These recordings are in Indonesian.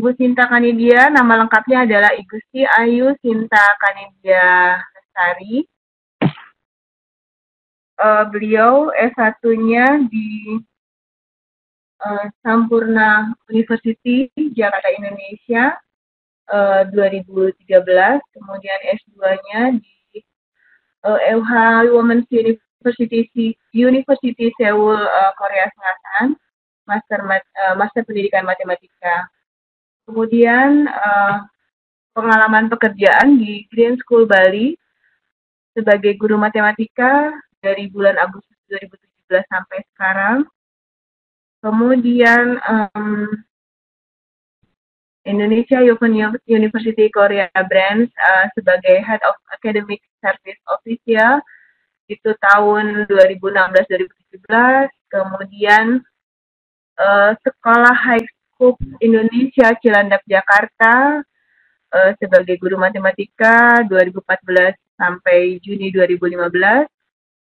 Ibu Sinta Kanidia, nama lengkapnya adalah Igusti Ayu Sinta Kanidia Lestari. Beliau S1-nya di Sampurna University Jakarta Indonesia 2013, kemudian S2-nya di EUH Women's University Seoul Korea Selatan, Master Pendidikan Matematika. Kemudian pengalaman pekerjaan di Green School Bali sebagai guru matematika dari bulan Agustus 2017 sampai sekarang. Kemudian Indonesia Open University Korea Branch sebagai Head of Academic Service Official itu tahun 2016-2017. Kemudian Sekolah High School Indonesia Cilandak Jakarta sebagai guru matematika 2014 sampai Juni 2015.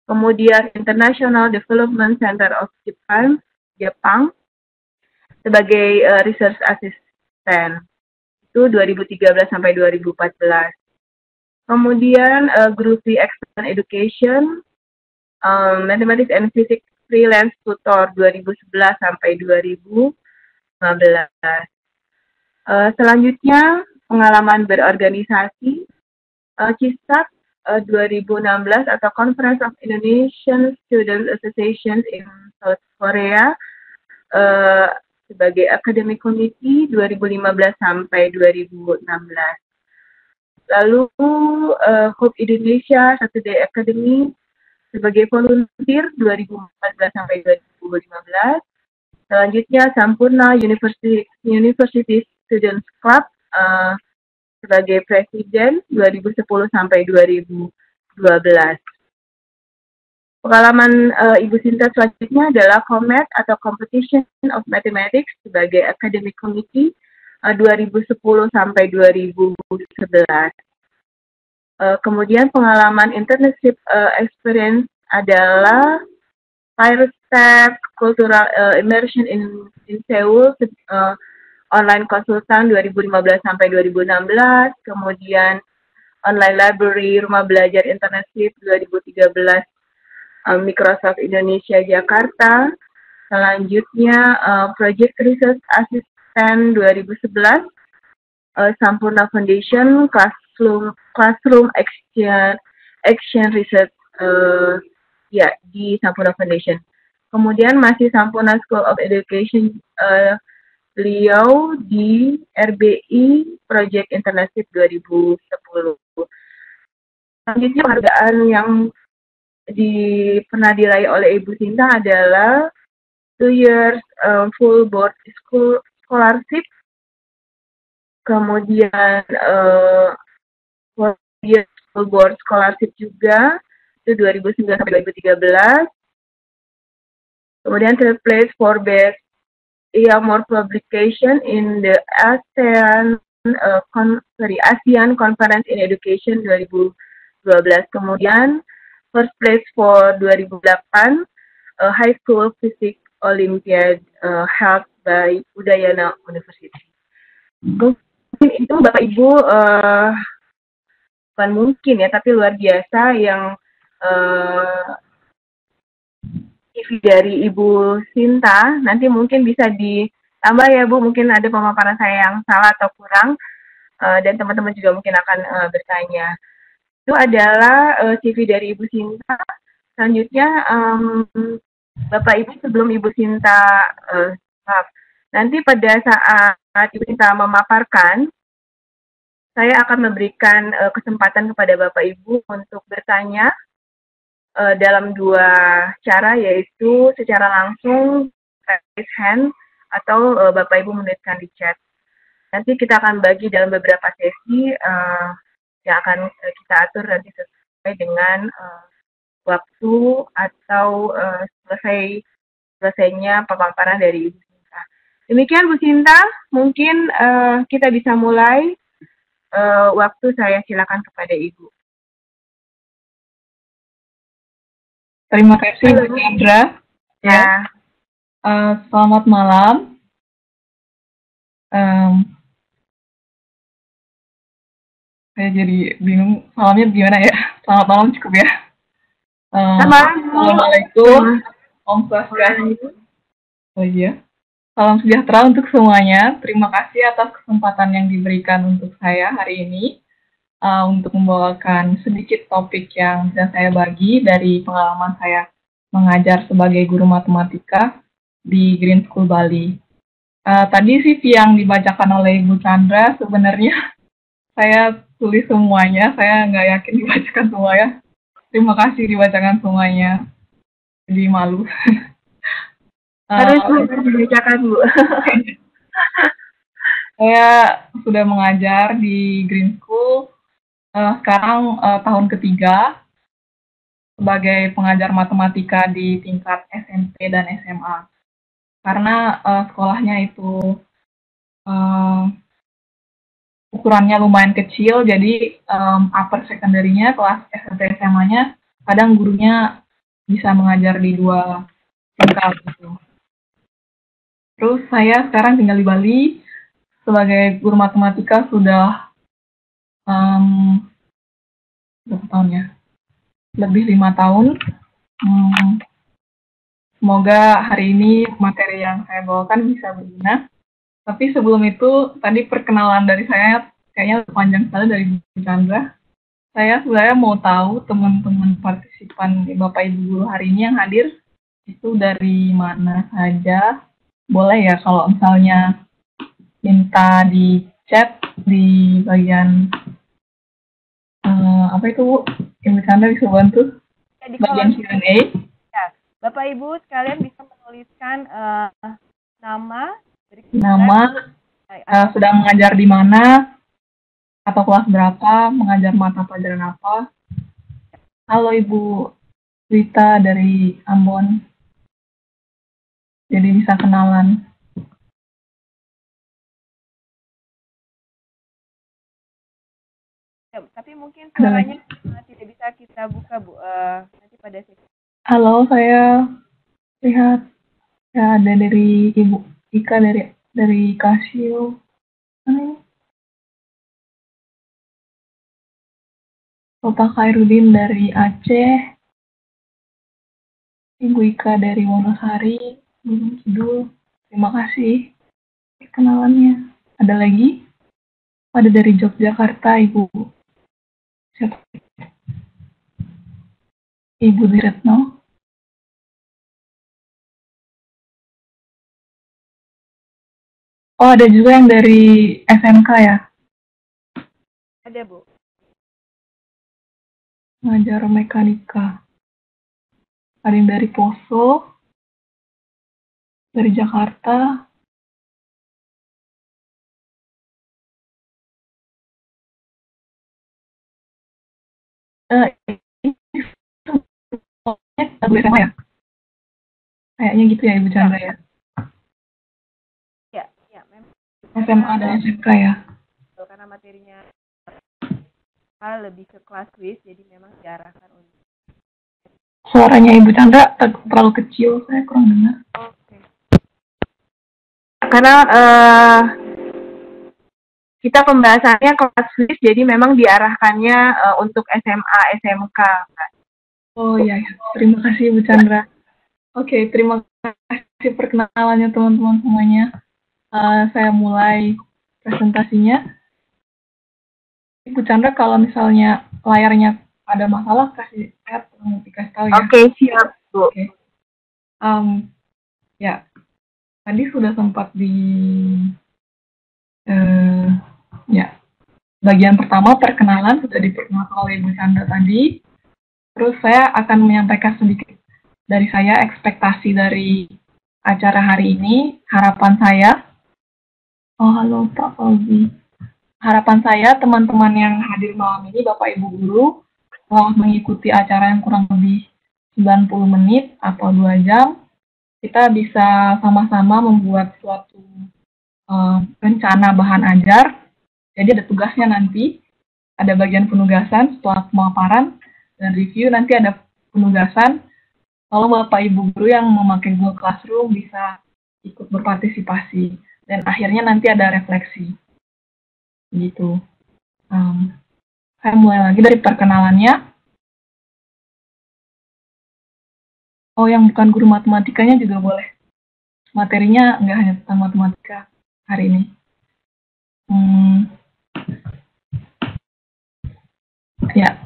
Kemudian International Development Center of Jepang sebagai Research Assistant itu 2013 sampai 2014. Kemudian Guru Free External Education Mathematics and Physics Freelance Tutor 2011 sampai 2015. Selanjutnya pengalaman berorganisasi CISAK 2016 atau Conference of Indonesian Student Associations in South Korea sebagai Academic Committee 2015 sampai 2016. Lalu Hope Indonesia Saturday Academy sebagai volunteer 2014 sampai 2015. Selanjutnya Sampurna University Students Club sebagai presiden 2010 sampai 2012. Pengalaman Ibu Sinta selanjutnya adalah COMET atau Competition of Mathematics sebagai Academic Committee 2010 sampai 2011. Kemudian pengalaman internship experience adalah Step Cultural Immersion in Seoul online konsultan 2015 sampai 2016, kemudian online library Rumah Belajar Internship 2013 Microsoft Indonesia Jakarta. Selanjutnya Project Research Assistant 2011 Sampurna Foundation Classroom Action Research di Sampurna Foundation. Kemudian masih Sampurna School of Education beliau di RBI Project Internship 2010. Selanjutnya penghargaan yang pernah diraih oleh Ibu Sinta adalah 2 years full board scholarship, kemudian 4 years full board scholarship juga itu 2009 sampai 2013. Kemudian third place for best more publication in the ASEAN Conference in Education 2012. Kemudian first place for 2008 High School Physics Olympiad held by Udayana University. Mungkin itu Bapak Ibu bukan mungkin ya, tapi luar biasa yang CV dari Ibu Sinta. Nanti mungkin bisa ditambah ya Bu, mungkin ada pemaparan saya yang salah atau kurang, dan teman-teman juga mungkin akan bertanya. Itu adalah CV dari Ibu Sinta. Selanjutnya Bapak Ibu, sebelum Ibu Sinta nanti pada saat Ibu Sinta memaparkan, saya akan memberikan kesempatan kepada Bapak Ibu untuk bertanya dalam 2 cara, yaitu secara langsung raise hand atau Bapak Ibu menuliskan di chat. Nanti kita akan bagi dalam beberapa sesi yang akan kita atur nanti sesuai dengan waktu atau selesainya pemaparan dari Ibu Sinta. Demikian Bu Sinta, mungkin kita bisa mulai. Waktu saya silakan kepada Ibu. Terima kasih Bu Indra. Ya. Selamat malam. Em, saya jadi bingung salamnya gimana ya. Selamat malam cukup ya. Assalamualaikum. Om Swastiastu. Oh iya. Salam sejahtera untuk semuanya. Terima kasih atas kesempatan yang diberikan untuk saya hari ini untuk membawakan sedikit topik yang bisa saya bagi dari pengalaman saya mengajar sebagai guru matematika di Green School Bali. Tadi CV yang dibacakan oleh Ibu Chandra sebenarnya saya tulis semuanya. Saya nggak yakin dibacakan semua ya. Terima kasih dibacakan semuanya. Jadi malu. Harus dibacakan Bu. Saya sudah mengajar di Green School sekarang tahun ketiga sebagai pengajar matematika di tingkat SMP dan SMA. Karena sekolahnya itu ukurannya lumayan kecil, jadi upper secondary-nya, kelas SMP SMA-nya, kadang gurunya bisa mengajar di 2 tingkat gitu. Terus saya sekarang tinggal di Bali sebagai guru matematika sudah berapa tahun ya? Lebih 5 tahun. Semoga hari ini materi yang saya bawakan bisa berguna. Tapi sebelum itu, tadi perkenalan dari saya kayaknya panjang sekali dari Bu Chandra. Saya sebenarnya mau tahu teman-teman partisipan Bapak Ibu Guru hari ini yang hadir itu dari mana saja. Boleh ya kalau misalnya minta di chat di bagian apa itu Bu? Ibu Chandra bisa bantu? Ya, bagian Q&A. Ya, Bapak Ibu sekalian bisa menuliskan nama, sedang mengajar di mana, atau kelas berapa, mengajar mata pelajaran apa. Halo Ibu Rita dari Ambon. Jadi bisa kenalan. Ya, tapi mungkin suaranya tidak bisa kita buka Bu, nanti pada sesi. Halo, saya lihat ya ada dari Ibu Ika dari Kasio. Bapak Khairuddin dari Aceh. Ibu Ika dari Wonosari, Gunung Kidul. Terima kasih kenalannya. Ada lagi? Ada dari Yogyakarta, Ibu. Siapa? Ibu Diretno. Oh, ada juga yang dari SMK ya? Ada, Bu. Ngajar mekanika. Ada yang dari Poso, dari Jakarta. Lagu SMA ya? Kayaknya gitu ya Ibu Chandra ya? Ya, memang. SMA dan SMK ya? Karena materinya lebih ke kelas quiz, jadi memang diarahkan untuk. Suaranya Ibu Chandra terlalu kecil, saya kurang dengar. Oke. Karena kita pembahasannya kelas quiz, jadi memang diarahkannya untuk SMA, SMK. Oh iya, terima kasih Bu Chandra. Oke, terima kasih perkenalannya teman-teman semuanya. Saya mulai presentasinya. Bu Chandra, kalau misalnya layarnya ada masalah, kasih tahu ya. Oke, siap Bu. Oke. Ya, tadi sudah sempat bagian pertama perkenalan sudah diperkenalkan oleh Bu Chandra tadi. Terus saya akan menyampaikan sedikit dari saya ekspektasi dari acara hari ini, harapan saya. Oh, halo Pak Fauzi. Harapan saya teman-teman yang hadir malam ini, Bapak Ibu Guru, setelah mengikuti acara yang kurang lebih 90 menit atau 2 jam, kita bisa sama-sama membuat suatu rencana bahan ajar. Jadi ada tugasnya nanti, ada bagian penugasan setelah pemaparan dan review, nanti ada penugasan. Kalau Bapak Ibu Guru yang memakai Google Classroom bisa ikut berpartisipasi. dan akhirnya nanti ada refleksi gitu. Saya mulai lagi dari perkenalannya. Oh, yang bukan guru matematikanya juga boleh. Materinya nggak hanya tentang matematika hari ini. Ya,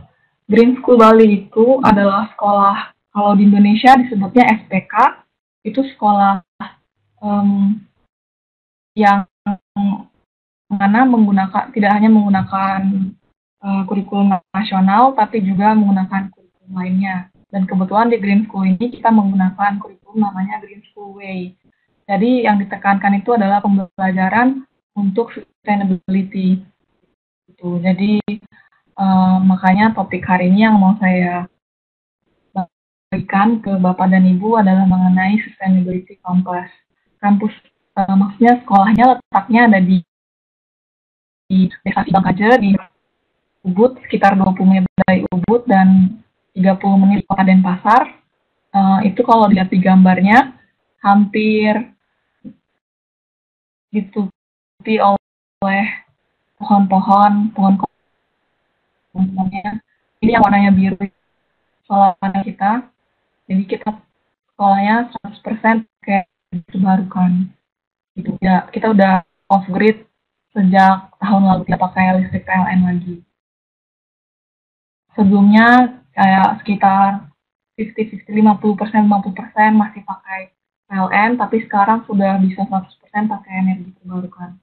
Green School Bali itu adalah sekolah, kalau di Indonesia disebutnya SPK, itu sekolah yang mana tidak hanya menggunakan kurikulum nasional, tapi juga menggunakan kurikulum lainnya. Dan kebetulan di Green School ini kita menggunakan kurikulum namanya Green School Way. Jadi yang ditekankan itu adalah pembelajaran untuk sustainability. Jadi makanya topik hari ini yang mau saya bagikan ke Bapak dan Ibu adalah mengenai Sustainability Compass. Kampus, maksudnya sekolahnya letaknya ada di Desa Sidangkaje di Ubud, sekitar 20 menit dari Ubud dan 30 menit di Kota Denpasar. Itu kalau lihat di gambarnya hampir ditutupi oleh pohon semuanya. Ini yang warnanya biru sekolah kita. Jadi kita sekolahnya 100% kayak terbarukan. Gitu. Ya, kita udah off grid sejak tahun lalu, tidak pakai listrik PLN lagi. Sebelumnya kayak sekitar 50% masih pakai PLN, tapi sekarang sudah bisa 100% pakai energi terbarukan.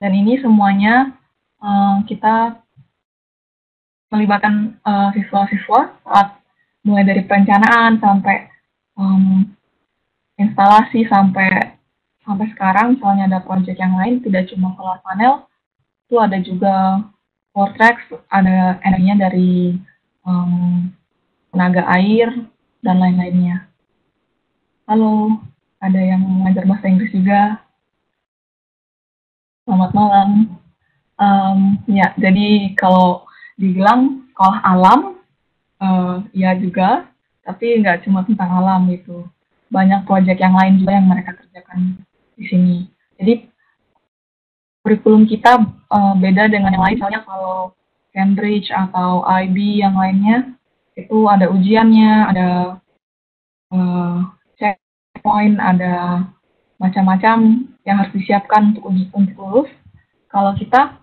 Dan ini semuanya kita melibatkan siswa-siswa saat mulai dari perencanaan sampai instalasi sampai sekarang. Misalnya ada proyek yang lain, tidak cuma solar panel, itu ada juga Vortex, ada energinya dari tenaga air dan lain-lainnya. Halo, ada yang mengajar bahasa Inggris juga. Selamat malam. Ya, jadi kalau dibilang sekolah alam, ya juga, tapi nggak cuma tentang alam gitu. Banyak proyek yang lain juga yang mereka kerjakan di sini. Jadi kurikulum kita beda dengan yang lain. Misalnya kalau Cambridge atau IB yang lainnya itu ada ujiannya, ada checkpoint, ada macam-macam yang harus disiapkan untuk lulus. Kalau kita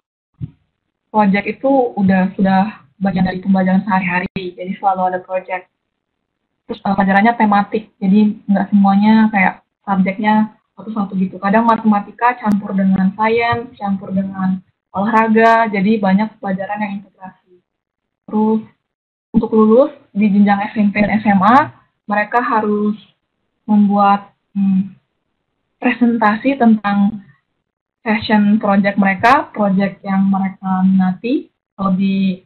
project itu sudah bagian dari pembelajaran sehari-hari, jadi selalu ada project. Terus pelajarannya tematik, jadi nggak semuanya kayak subjeknya satu-satu gitu. Kadang matematika campur dengan sains, campur dengan olahraga, jadi banyak pelajaran yang integrasi. Terus untuk lulus di jenjang SMP dan SMA, mereka harus membuat presentasi tentang session project mereka, project yang mereka minati. Kalau di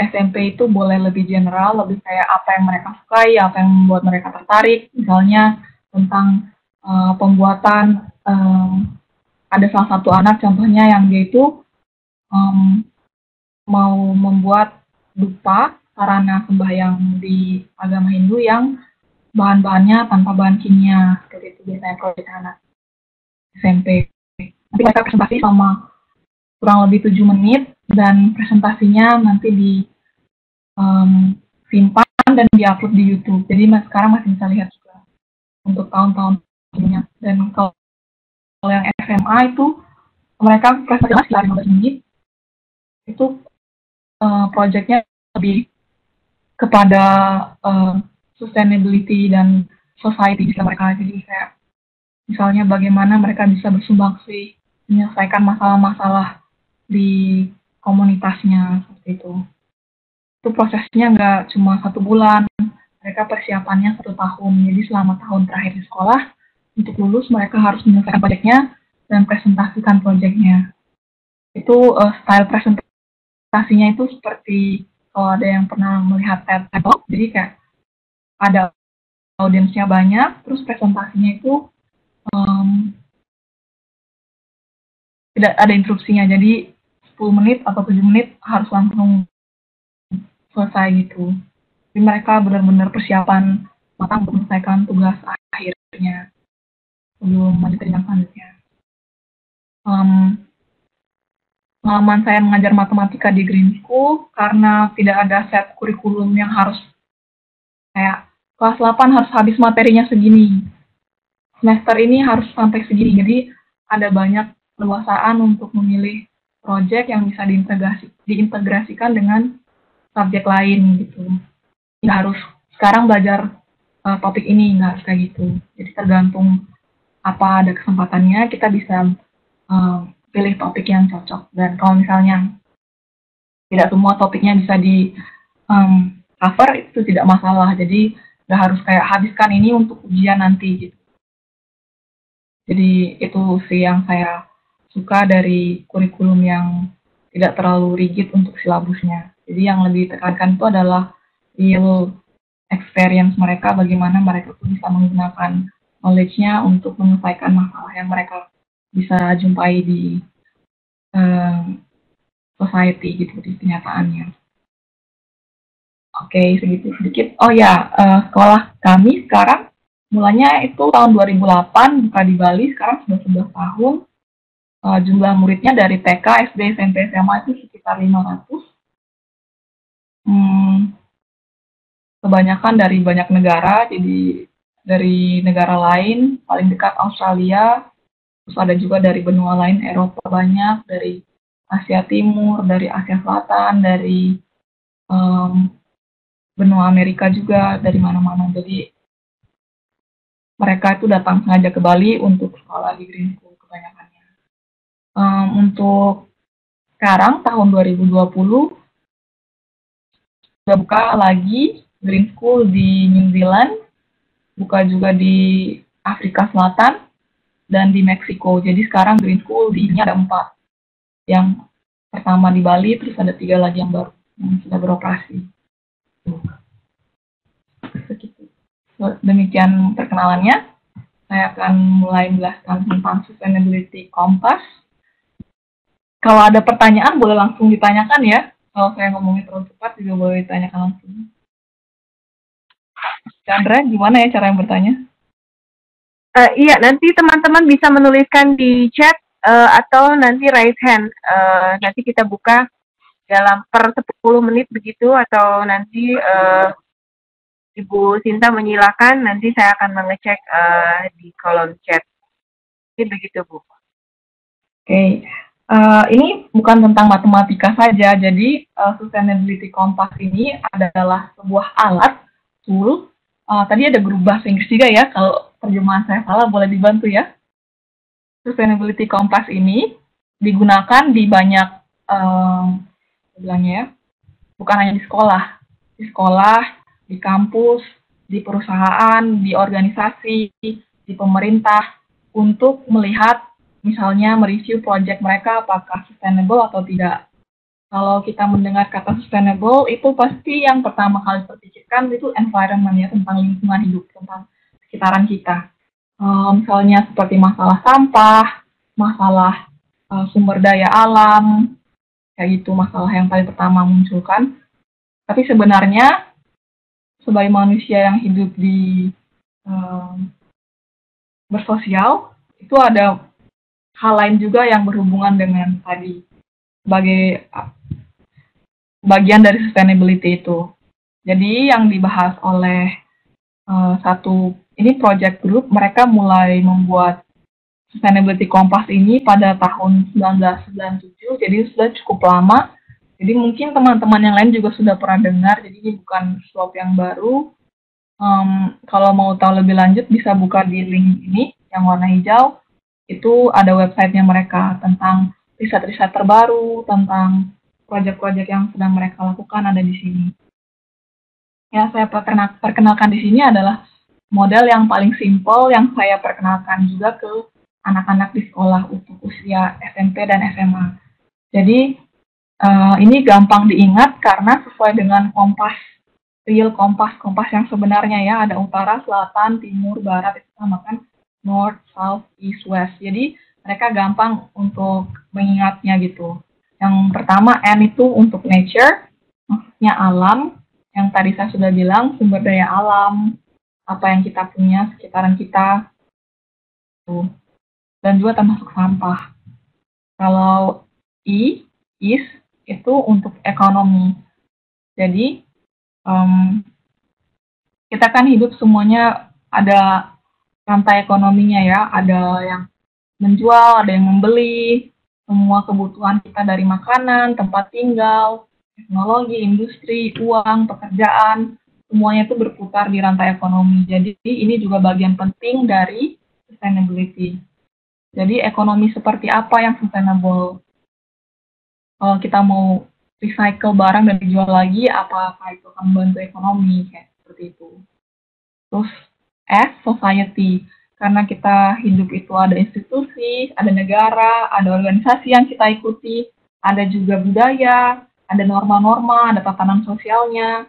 SMP itu boleh lebih general, lebih kayak apa yang mereka sukai, apa yang membuat mereka tertarik. Misalnya tentang pembuatan, ada salah satu anak contohnya yang dia itu mau membuat dupa, sarana sembahyang di agama Hindu yang bahan-bahannya tanpa bahan kimia. Seperti itu biasanya project anak SMP. Nanti mereka presentasi selama kurang lebih 7 menit, dan presentasinya nanti disimpan dan diupload di YouTube. Jadi sekarang masih bisa lihat juga untuk tahun-tahun sebelumnya. Dan kalau yang SMA itu mereka presentasi sekitar 15 menit. Itu projectnya lebih kepada sustainability dan society di mereka. Jadi kayak misalnya bagaimana mereka bisa bersumbangsi menyelesaikan masalah-masalah di komunitasnya, seperti itu. Itu prosesnya nggak cuma 1 bulan, mereka persiapannya 1 tahun. Jadi selama tahun terakhir di sekolah, untuk lulus mereka harus menyelesaikan proyeknya dan presentasikan proyeknya. Itu style presentasinya itu seperti kalau ada yang pernah melihat TED Talk, jadi kayak ada audiensnya banyak, terus presentasinya itu tidak ada interupsinya, jadi 10 menit atau 7 menit harus langsung selesai gitu. Jadi mereka benar-benar persiapan matang untuk menyelesaikan tugas akhirnya sebelum lanjut ke jenjang selanjutnya. pengalaman saya mengajar matematika di Green School karena tidak ada set kurikulum yang harus kayak kelas 8 harus habis materinya segini, semester ini harus sampai segini. Jadi ada banyak keluasaan untuk memilih proyek yang bisa diintegrasikan dengan subjek lain gitu. Nggak harus sekarang belajar topik ini, nggak harus kayak gitu. Jadi tergantung apa ada kesempatannya, kita bisa pilih topik yang cocok. Dan kalau misalnya tidak semua topiknya bisa di cover, itu tidak masalah. Jadi nggak harus kayak habiskan ini untuk ujian nanti gitu. Jadi itu sih yang saya suka dari kurikulum yang tidak terlalu rigid untuk silabusnya. Jadi yang lebih ditekankan itu adalah real experience mereka, bagaimana mereka tuh bisa menggunakan knowledge-nya untuk menyelesaikan masalah yang mereka bisa jumpai di society gitu, di kenyataannya. Oke, segitu sedikit. Oh ya, sekolah kami sekarang mulanya itu tahun 2008, buka di Bali, sekarang sudah 11 tahun. Jumlah muridnya dari TK, SD, SMP, SMA itu sekitar 500. Kebanyakan dari banyak negara, jadi dari negara lain, paling dekat Australia, terus ada juga dari benua lain, Eropa banyak, dari Asia Timur, dari Asia Selatan, dari benua Amerika juga, dari mana-mana. Jadi mereka itu datang sengaja ke Bali untuk sekolah di Green School kebanyakannya. Untuk sekarang tahun 2020 sudah buka lagi Green School di New Zealand, buka juga di Afrika Selatan, dan di Meksiko. Jadi sekarang Green School di ini ada 4. Yang pertama di Bali, terus ada 3 lagi yang baru yang sudah beroperasi. Demikian perkenalannya. Saya akan mulai menjelaskan tentang Sustainability Compass. Kalau ada pertanyaan boleh langsung ditanyakan ya. Kalau saya ngomongnya terlalu cepat juga boleh ditanyakan langsung. Chandra, gimana ya cara yang bertanya? Iya, nanti teman-teman bisa menuliskan di chat atau nanti raise hand. Nanti kita buka dalam per 10 menit begitu, atau nanti Ibu Sinta menyilakan, nanti saya akan mengecek di kolom chat. Jadi begitu, Bu. Oke. Ini bukan tentang matematika saja, jadi Sustainability Compass ini adalah sebuah alat, tool. Tadi ada guru bahasa Inggris juga ya, kalau terjemahan saya salah boleh dibantu ya. Sustainability Compass ini digunakan di banyak, bilangnya ya, bukan hanya di sekolah, di kampus, di perusahaan, di organisasi, di pemerintah, untuk melihat misalnya mereview project mereka apakah sustainable atau tidak. Kalau kita mendengar kata sustainable, itu pasti yang pertama kali terpikirkan itu environment ya, tentang lingkungan hidup, tentang sekitaran kita. Misalnya seperti masalah sampah, masalah sumber daya alam, kayak gitu masalah yang paling pertama muncul kan. Tapi sebenarnya sebagai manusia yang hidup di bersosial, itu ada hal lain juga yang berhubungan dengan tadi sebagai bagian dari sustainability itu. Jadi yang dibahas oleh ini project group, mereka mulai membuat Sustainability Compass ini pada tahun 1997, jadi sudah cukup lama. Jadi mungkin teman-teman yang lain juga sudah pernah dengar, jadi ini bukan sesuatu yang baru. Kalau mau tahu lebih lanjut bisa buka di link ini yang warna hijau. Itu ada websitenya mereka tentang riset-riset terbaru, tentang proyek-proyek yang sedang mereka lakukan ada di sini. Yang saya perkenalkan di sini adalah model yang paling simpel yang saya perkenalkan juga ke anak-anak di sekolah untuk usia SMP dan SMA. Jadi ini gampang diingat karena sesuai dengan kompas, real kompas yang sebenarnya ya, ada utara, selatan, timur, barat, itu sama kan, north, south, east, west. Jadi mereka gampang untuk mengingatnya gitu. Yang pertama N itu untuk nature, maksudnya alam, yang tadi saya sudah bilang sumber daya alam, apa yang kita punya sekitaran kita, dan juga termasuk sampah. Kalau I, is, itu untuk ekonomi. Jadi, kita kan hidup semuanya ada rantai ekonominya ya, ada yang menjual, ada yang membeli, semua kebutuhan kita dari makanan, tempat tinggal, teknologi, industri, uang, pekerjaan, semuanya itu berputar di rantai ekonomi. Jadi ini juga bagian penting dari sustainability. Jadi ekonomi seperti apa yang sustainable? Kalau kita mau recycle barang dan dijual lagi, apakah itu akan membantu ekonomi? Kayak seperti itu. Terus S, society. Karena kita hidup itu ada institusi, ada negara, ada organisasi yang kita ikuti, ada juga budaya, ada norma-norma, ada tatanan sosialnya.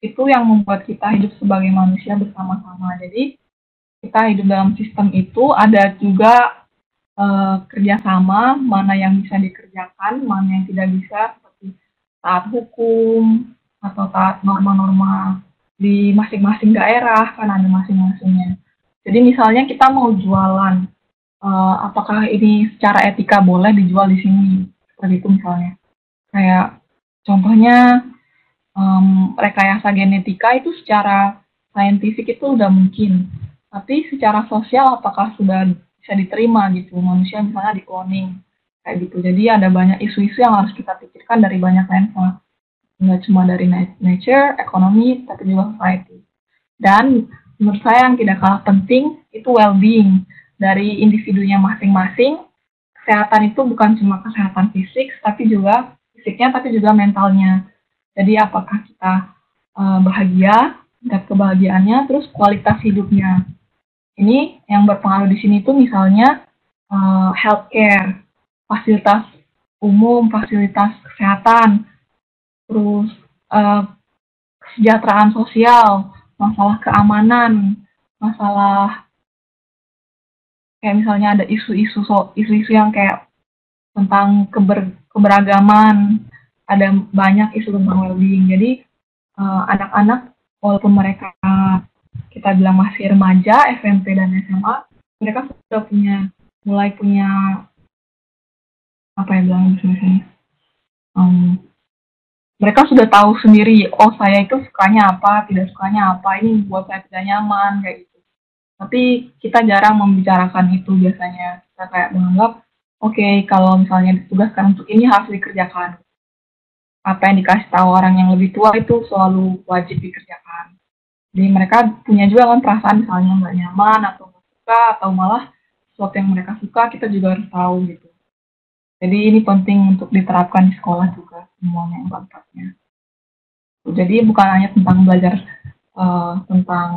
Itu yang membuat kita hidup sebagai manusia bersama-sama. Jadi kita hidup dalam sistem itu ada juga kerjasama, mana yang bisa dikerjakan, mana yang tidak bisa, seperti taat hukum atau taat norma-norma di masing-masing daerah, kan ada masing-masingnya. Jadi misalnya kita mau jualan, apakah ini secara etika boleh dijual di sini, seperti itu misalnya. Kayak contohnya rekayasa genetika itu secara saintifik itu udah mungkin, tapi secara sosial apakah sudah bisa diterima gitu, manusia misalnya di cloning kayak gitu. Jadi ada banyak isu-isu yang harus kita pikirkan dari banyak lensa, nggak cuma dari nature, ekonomi, tapi juga society. Dan menurut saya yang tidak kalah penting itu well-being dari individunya masing-masing. Kesehatan itu bukan cuma kesehatan fisik, tapi juga fisiknya, tapi juga mentalnya. Jadi apakah kita bahagia, tingkat kebahagiaannya, terus kualitas hidupnya. Ini yang berpengaruh di sini tuh misalnya healthcare, fasilitas umum, fasilitas kesehatan, terus kesejahteraan sosial, masalah keamanan, masalah kayak misalnya ada isu-isu yang kayak tentang keberagaman, ada banyak isu tentang well-being. Jadi anak-anak walaupun mereka kita bilang masih remaja, SMP dan SMA, mereka sudah mulai punya apa ya bilang misalnya, mereka sudah tahu sendiri, oh saya itu sukanya apa, tidak sukanya apa, ini buat saya tidak nyaman kayak gitu. Tapi kita jarang membicarakan itu biasanya. Kita kayak menganggap, oke, kalau misalnya ditugaskan untuk ini harus dikerjakan. Apa yang dikasih tahu orang yang lebih tua itu selalu wajib dikerjakan. Jadi mereka punya juga kan perasaan misalnya nggak nyaman atau nggak suka atau malah sesuatu yang mereka suka kita juga harus tahu gitu. Jadi ini penting untuk diterapkan di sekolah juga semuanya empat-empatnya. Jadi bukan hanya tentang belajar tentang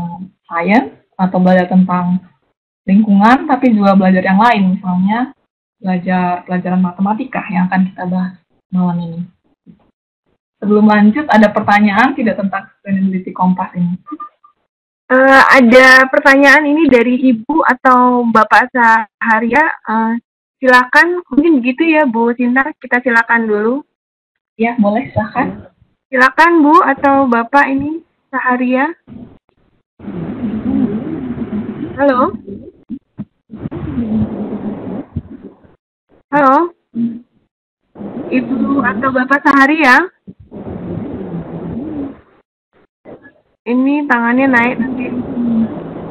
sains atau belajar tentang lingkungan, tapi juga belajar yang lain, misalnya belajar pelajaran matematika yang akan kita bahas malam ini. Sebelum lanjut, ada pertanyaan tidak tentang sustainability kompas ini? Ada pertanyaan ini dari Ibu atau Bapak Saharia. Silakan, mungkin begitu ya Bu Sinta, kita silakan dulu. Ya, boleh, silakan. Silakan Bu atau Bapak ini Saharia. Halo? Halo? Ibu atau Bapak Saharia? Ini tangannya naik nanti.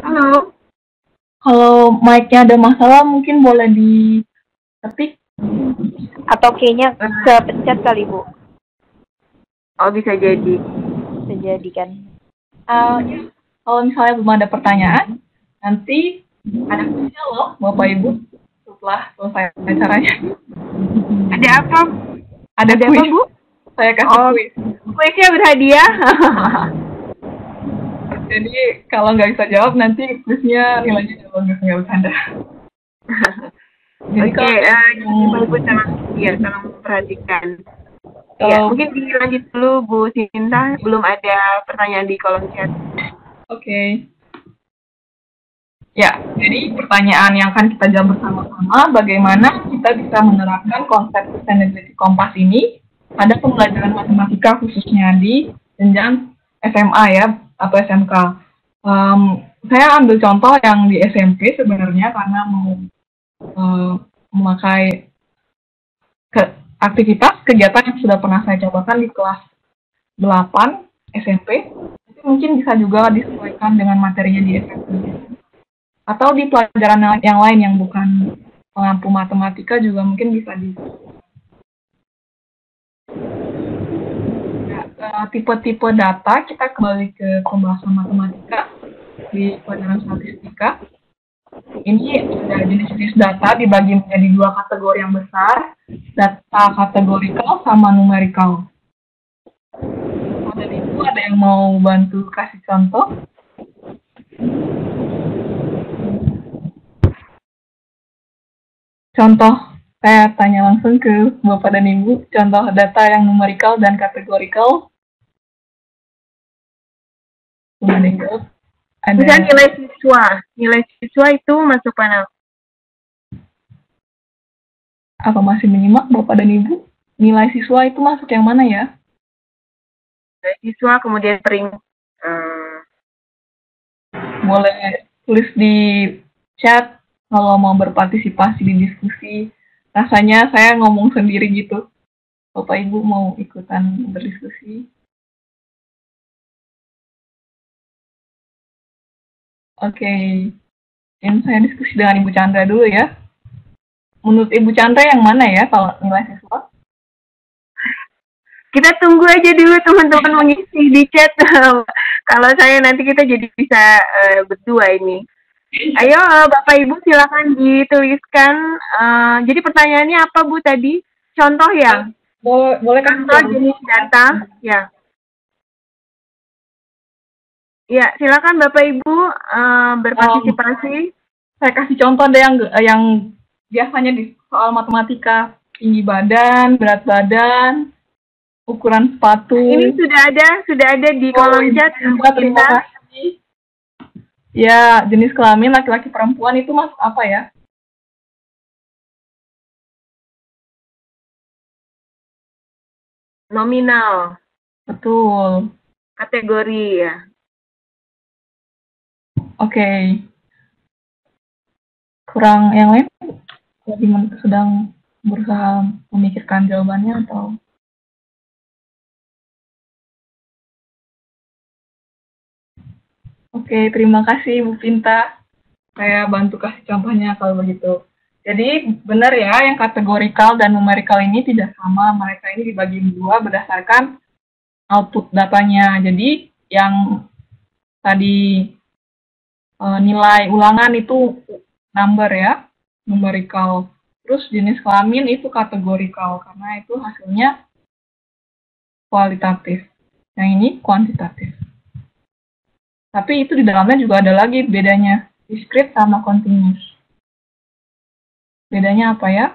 Halo? Kalau mic-nya ada masalah mungkin boleh diketik. Atau kayaknya kepencet kali Bu. Oh bisa jadi. Bisa jadi kan. Ya. Kalau misalnya belum ada pertanyaan, nanti ada kuisnya loh Bapak Ibu setelah selesai acaranya. Ada apa? Ada kuis. Apa, Bu? Saya kasih kuis. Kuisnya berhadiah. Jadi kalau nggak bisa jawab nanti kuisnya nilainya bagus, nggak bercanda. Oke, Ibu tolong perhatikan. Ya, mungkin dilanjut dulu Bu Sinta, belum ada pertanyaan di kolom chat. Oke. Ya, jadi pertanyaan yang akan kita jawab bersama-sama, bagaimana kita bisa menerapkan konsep sustainability kompas ini pada pembelajaran matematika khususnya di jenjang SMA ya, atau SMK. Saya ambil contoh yang di SMP sebenarnya karena mau memakai aktivitas kegiatan yang sudah pernah saya cobakan di kelas 8 SMP, itu mungkin bisa juga disesuaikan dengan materinya di SMP. Atau di pelajaran yang lain yang bukan pengampu matematika juga mungkin bisa di tipe-tipe data. Kita kembali ke pembahasan matematika di pelajaran statistika. Ini ada jenis-jenis data dibagi menjadi dua kategori yang besar, data kategorikal sama numerikal. Dari itu ada yang mau bantu kasih contoh? Contoh, saya tanya langsung ke Bapak dan Ibu, contoh data yang numerikal dan kategorikal. Ada nilai siswa itu masuk mana? Apa masih menyimak Bapak dan Ibu? Nilai siswa itu masuk yang mana ya? Nilai siswa kemudian boleh tulis di chat kalau mau berpartisipasi di diskusi. Rasanya saya ngomong sendiri gitu. Bapak Ibu mau ikutan berdiskusi? Oke, ini saya diskusi dengan Ibu Chandra dulu ya. Menurut Ibu Chandra yang mana ya kalau nilai siswa? Kita tunggu aja dulu teman-teman mengisi di chat. Kalau saya nanti kita jadi bisa berdua ini. Ayo Bapak Ibu silakan dituliskan. Jadi pertanyaannya apa Bu tadi? Contoh ya? Boleh contoh jenis data ya. Ya, silakan Bapak Ibu berpartisipasi. Saya kasih contoh deh yang biasanya di soal matematika, tinggi badan, berat badan, ukuran sepatu. Ini sudah ada di kolom chat. Terima kasih. Ya, jenis kelamin laki-laki perempuan itu masuk apa ya? Nominal. Betul. Kategori ya. Oke. Kurang yang lain? Lagi sedang berusaha memikirkan jawabannya atau? Oke, terima kasih Bu Pinta. Saya bantu kasih contohnya kalau begitu. Jadi benar ya, yang kategorikal dan numerikal ini tidak sama. Mereka ini dibagi dua berdasarkan output datanya. Jadi yang tadi nilai ulangan itu number ya, numerikal. Terus jenis kelamin itu kategorikal karena itu hasilnya kualitatif. Yang ini kuantitatif. Tapi itu di dalamnya juga ada lagi bedanya, discrete sama continuous. Bedanya apa ya?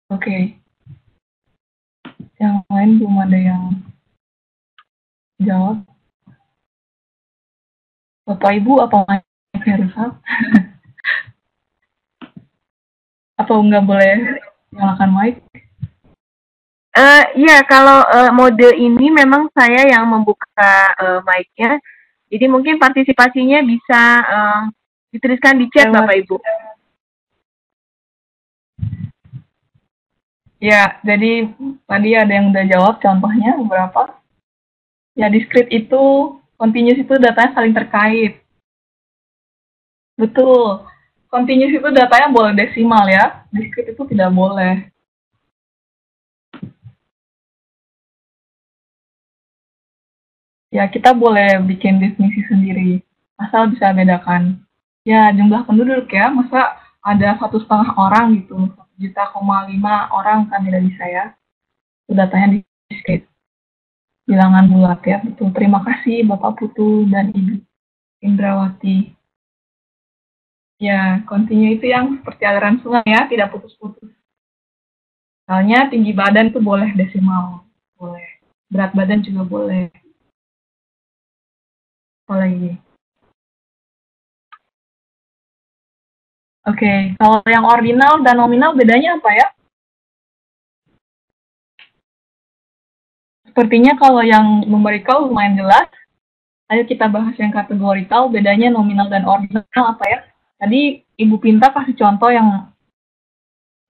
Oke. Yang lain belum ada yang jawab. Bapak Ibu apa mic-nya rusak? Atau nggak boleh nyalakan mic? Ya, kalau mode ini memang saya yang membuka mic-nya. Jadi mungkin partisipasinya bisa dituliskan di chat Bapak Ibu. Ya, jadi tadi ada yang udah jawab contohnya beberapa. Ya, discrete itu, continuous itu datanya saling terkait. Betul. Continuous itu datanya boleh desimal ya. Discrete itu tidak boleh. Ya, kita boleh bikin definisi sendiri. Asal bisa bedakan. Ya, jumlah penduduk ya. Masa ada 1,5 orang gitu. 1,5 orang kan tidak bisa ya. Itu datanya discrete. Bilangan bulat ya. Betul. Terima kasih Bapak Putu dan Ibu Indrawati. Ya, continue itu yang seperti aliran sungai ya, tidak putus-putus. Misalnya tinggi badan itu boleh desimal, boleh. Berat badan juga boleh. Apa lagi? Oke, kalau yang ordinal dan nominal bedanya apa ya? Sepertinya kalau yang numerikal lumayan jelas. Ayo kita bahas yang kategorikal, bedanya nominal dan ordinal apa ya? Tadi Ibu Pinta kasih contoh yang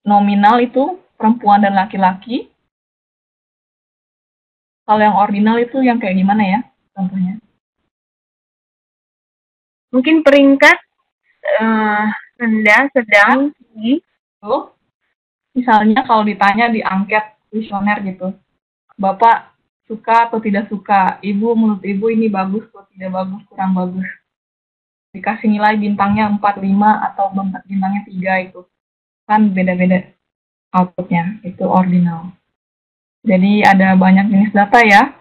nominal itu perempuan dan laki-laki. Kalau yang ordinal itu yang kayak gimana ya contohnya? Mungkin peringkat rendah, sedang, tinggi. Tuh, misalnya kalau ditanya di angket kuesioner gitu, Bapak suka atau tidak suka? Ibu, menurut Ibu ini bagus atau tidak bagus, kurang bagus. Dikasih nilai bintangnya 4, 5, atau bintangnya 3 itu. Kan beda-beda outputnya, itu ordinal. Jadi ada banyak jenis data ya.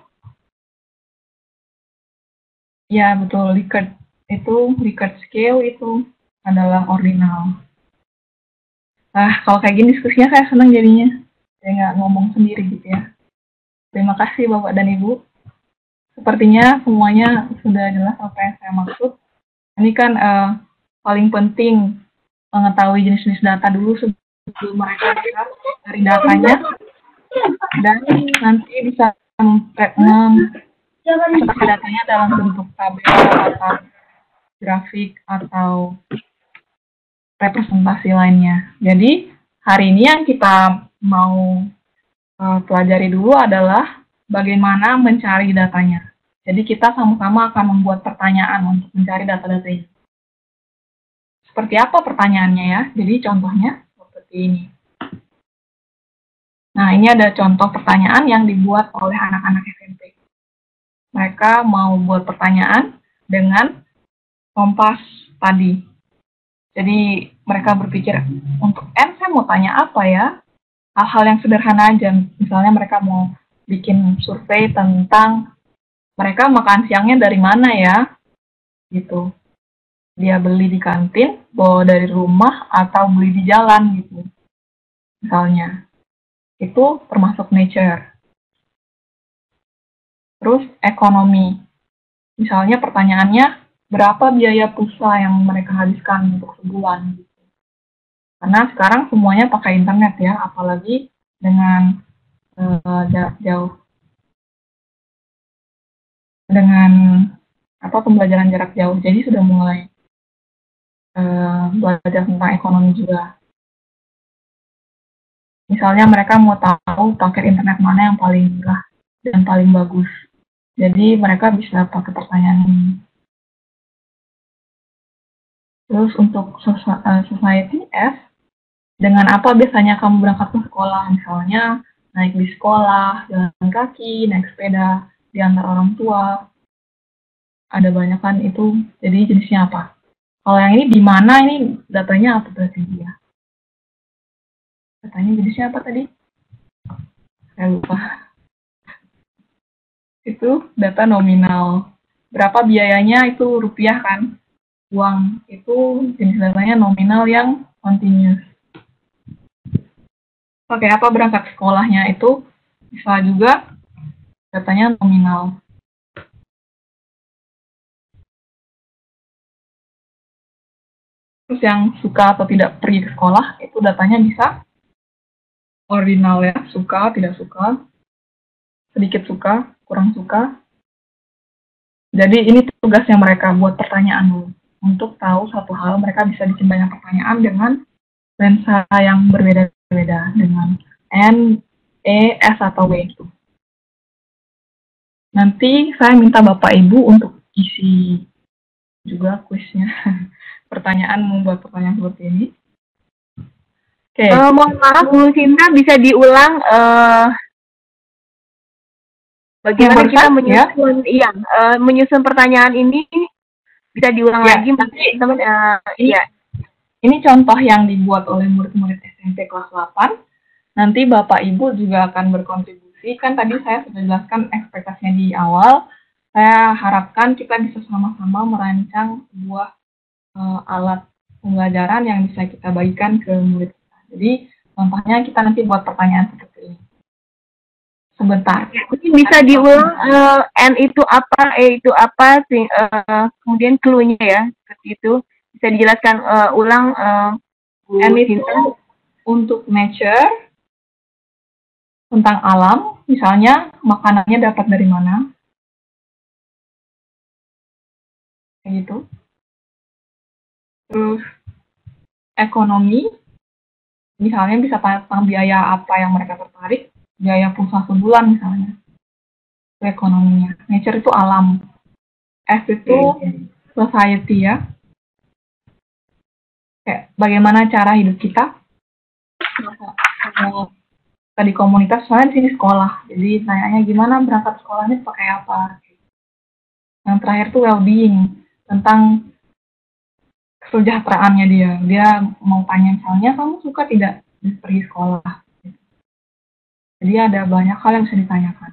Ya, betul. Likert scale itu adalah ordinal. Kalau kayak gini diskusinya saya senang jadinya. Saya nggak ngomong sendiri gitu ya. Terima kasih Bapak dan Ibu. Sepertinya semuanya sudah jelas apa yang saya maksud. Ini kan paling penting mengetahui jenis-jenis data dulu sebelum mereka bisa dari datanya. Dan nanti bisa mempresentasi datanya dalam bentuk tabel atau grafik atau representasi lainnya. Jadi hari ini yang kita mau pelajari dulu adalah bagaimana mencari datanya. Jadi kita sama-sama akan membuat pertanyaan untuk mencari data-data ini. Seperti apa pertanyaannya ya? Jadi contohnya seperti ini. Nah, ini ada contoh pertanyaan yang dibuat oleh anak-anak SMP. Mereka mau buat pertanyaan dengan kompas tadi. Jadi mereka berpikir, untuk N saya mau tanya apa ya? Hal-hal yang sederhana aja. Misalnya mereka mau bikin survei tentang mereka makan siangnya dari mana ya? Gitu. Dia beli di kantin, bawa dari rumah, atau beli di jalan gitu. Misalnya. Itu termasuk nature. Terus ekonomi. Misalnya pertanyaannya, berapa biaya pulsa yang mereka habiskan untuk sebulan? Karena sekarang semuanya pakai internet ya, apalagi dengan jarak jauh. Dengan pembelajaran jarak jauh, jadi sudah mulai belajar tentang ekonomi juga. Misalnya mereka mau tahu paket internet mana yang paling murah dan paling bagus. Jadi mereka bisa pakai pertanyaan ini. Terus untuk society S, dengan apa biasanya kamu berangkat ke sekolah? Misalnya naik bis sekolah, jalan kaki, naik sepeda, diantar orang tua. Ada banyak kan itu, jadi jenisnya apa? Kalau yang ini di mana, ini datanya apa berarti dia? Datanya jenisnya apa tadi? Saya lupa. Itu data nominal. Berapa biayanya itu rupiah kan? Uang itu jenis datanya nominal yang continuous. Pakai apa berangkat sekolahnya itu bisa juga datanya nominal. Terus yang suka atau tidak pergi ke sekolah itu datanya bisa ordinal ya, suka, tidak suka, sedikit suka, kurang suka. Jadi ini tugasnya mereka buat pertanyaan dulu. Untuk tahu satu hal, mereka bisa bikin banyak pertanyaan dengan lensa yang berbeda-beda, dengan N, E, S, atau W itu. Nanti saya minta Bapak Ibu untuk isi juga kuisnya. Pertanyaan, membuat pertanyaan seperti ini. Oke. Mohon maaf Bu Sinta, bisa diulang bagaimana kita menyusun ya? Menyusun pertanyaan ini, bisa diulang lagi teman-teman. Iya. Ini contoh yang dibuat oleh murid-murid SMP kelas 8. Nanti Bapak Ibu juga akan berkontribusi. Kan tadi saya sudah jelaskan ekspektasinya di awal. Saya harapkan kita bisa sama-sama merancang sebuah alat pembelajaran yang bisa kita bagikan ke murid kita. Jadi contohnya kita nanti buat pertanyaan seperti ini. Sebentar. Mungkin bisa diulang N itu apa, E itu apa, kemudian clue-nya ya, seperti itu. Bisa dijelaskan ulang N itu untuk nature, tentang alam, misalnya makanannya dapat dari mana. Kayak gitu. Terus ekonomi, misalnya bisa tentang biaya apa yang mereka tertarik, biaya pulsa sebulan misalnya, itu ekonominya. Nature itu alam, S itu society ya, kayak bagaimana cara hidup kita. Kalau tadi komunitas, soalnya di sini sekolah, jadi nanya gimana berangkat sekolahnya pakai apa. Yang terakhir tuh well-being, tentang kesejahteraannya dia mau tanya misalnya kamu suka tidak pergi sekolah. Jadi ada banyak hal yang bisa ditanyakan.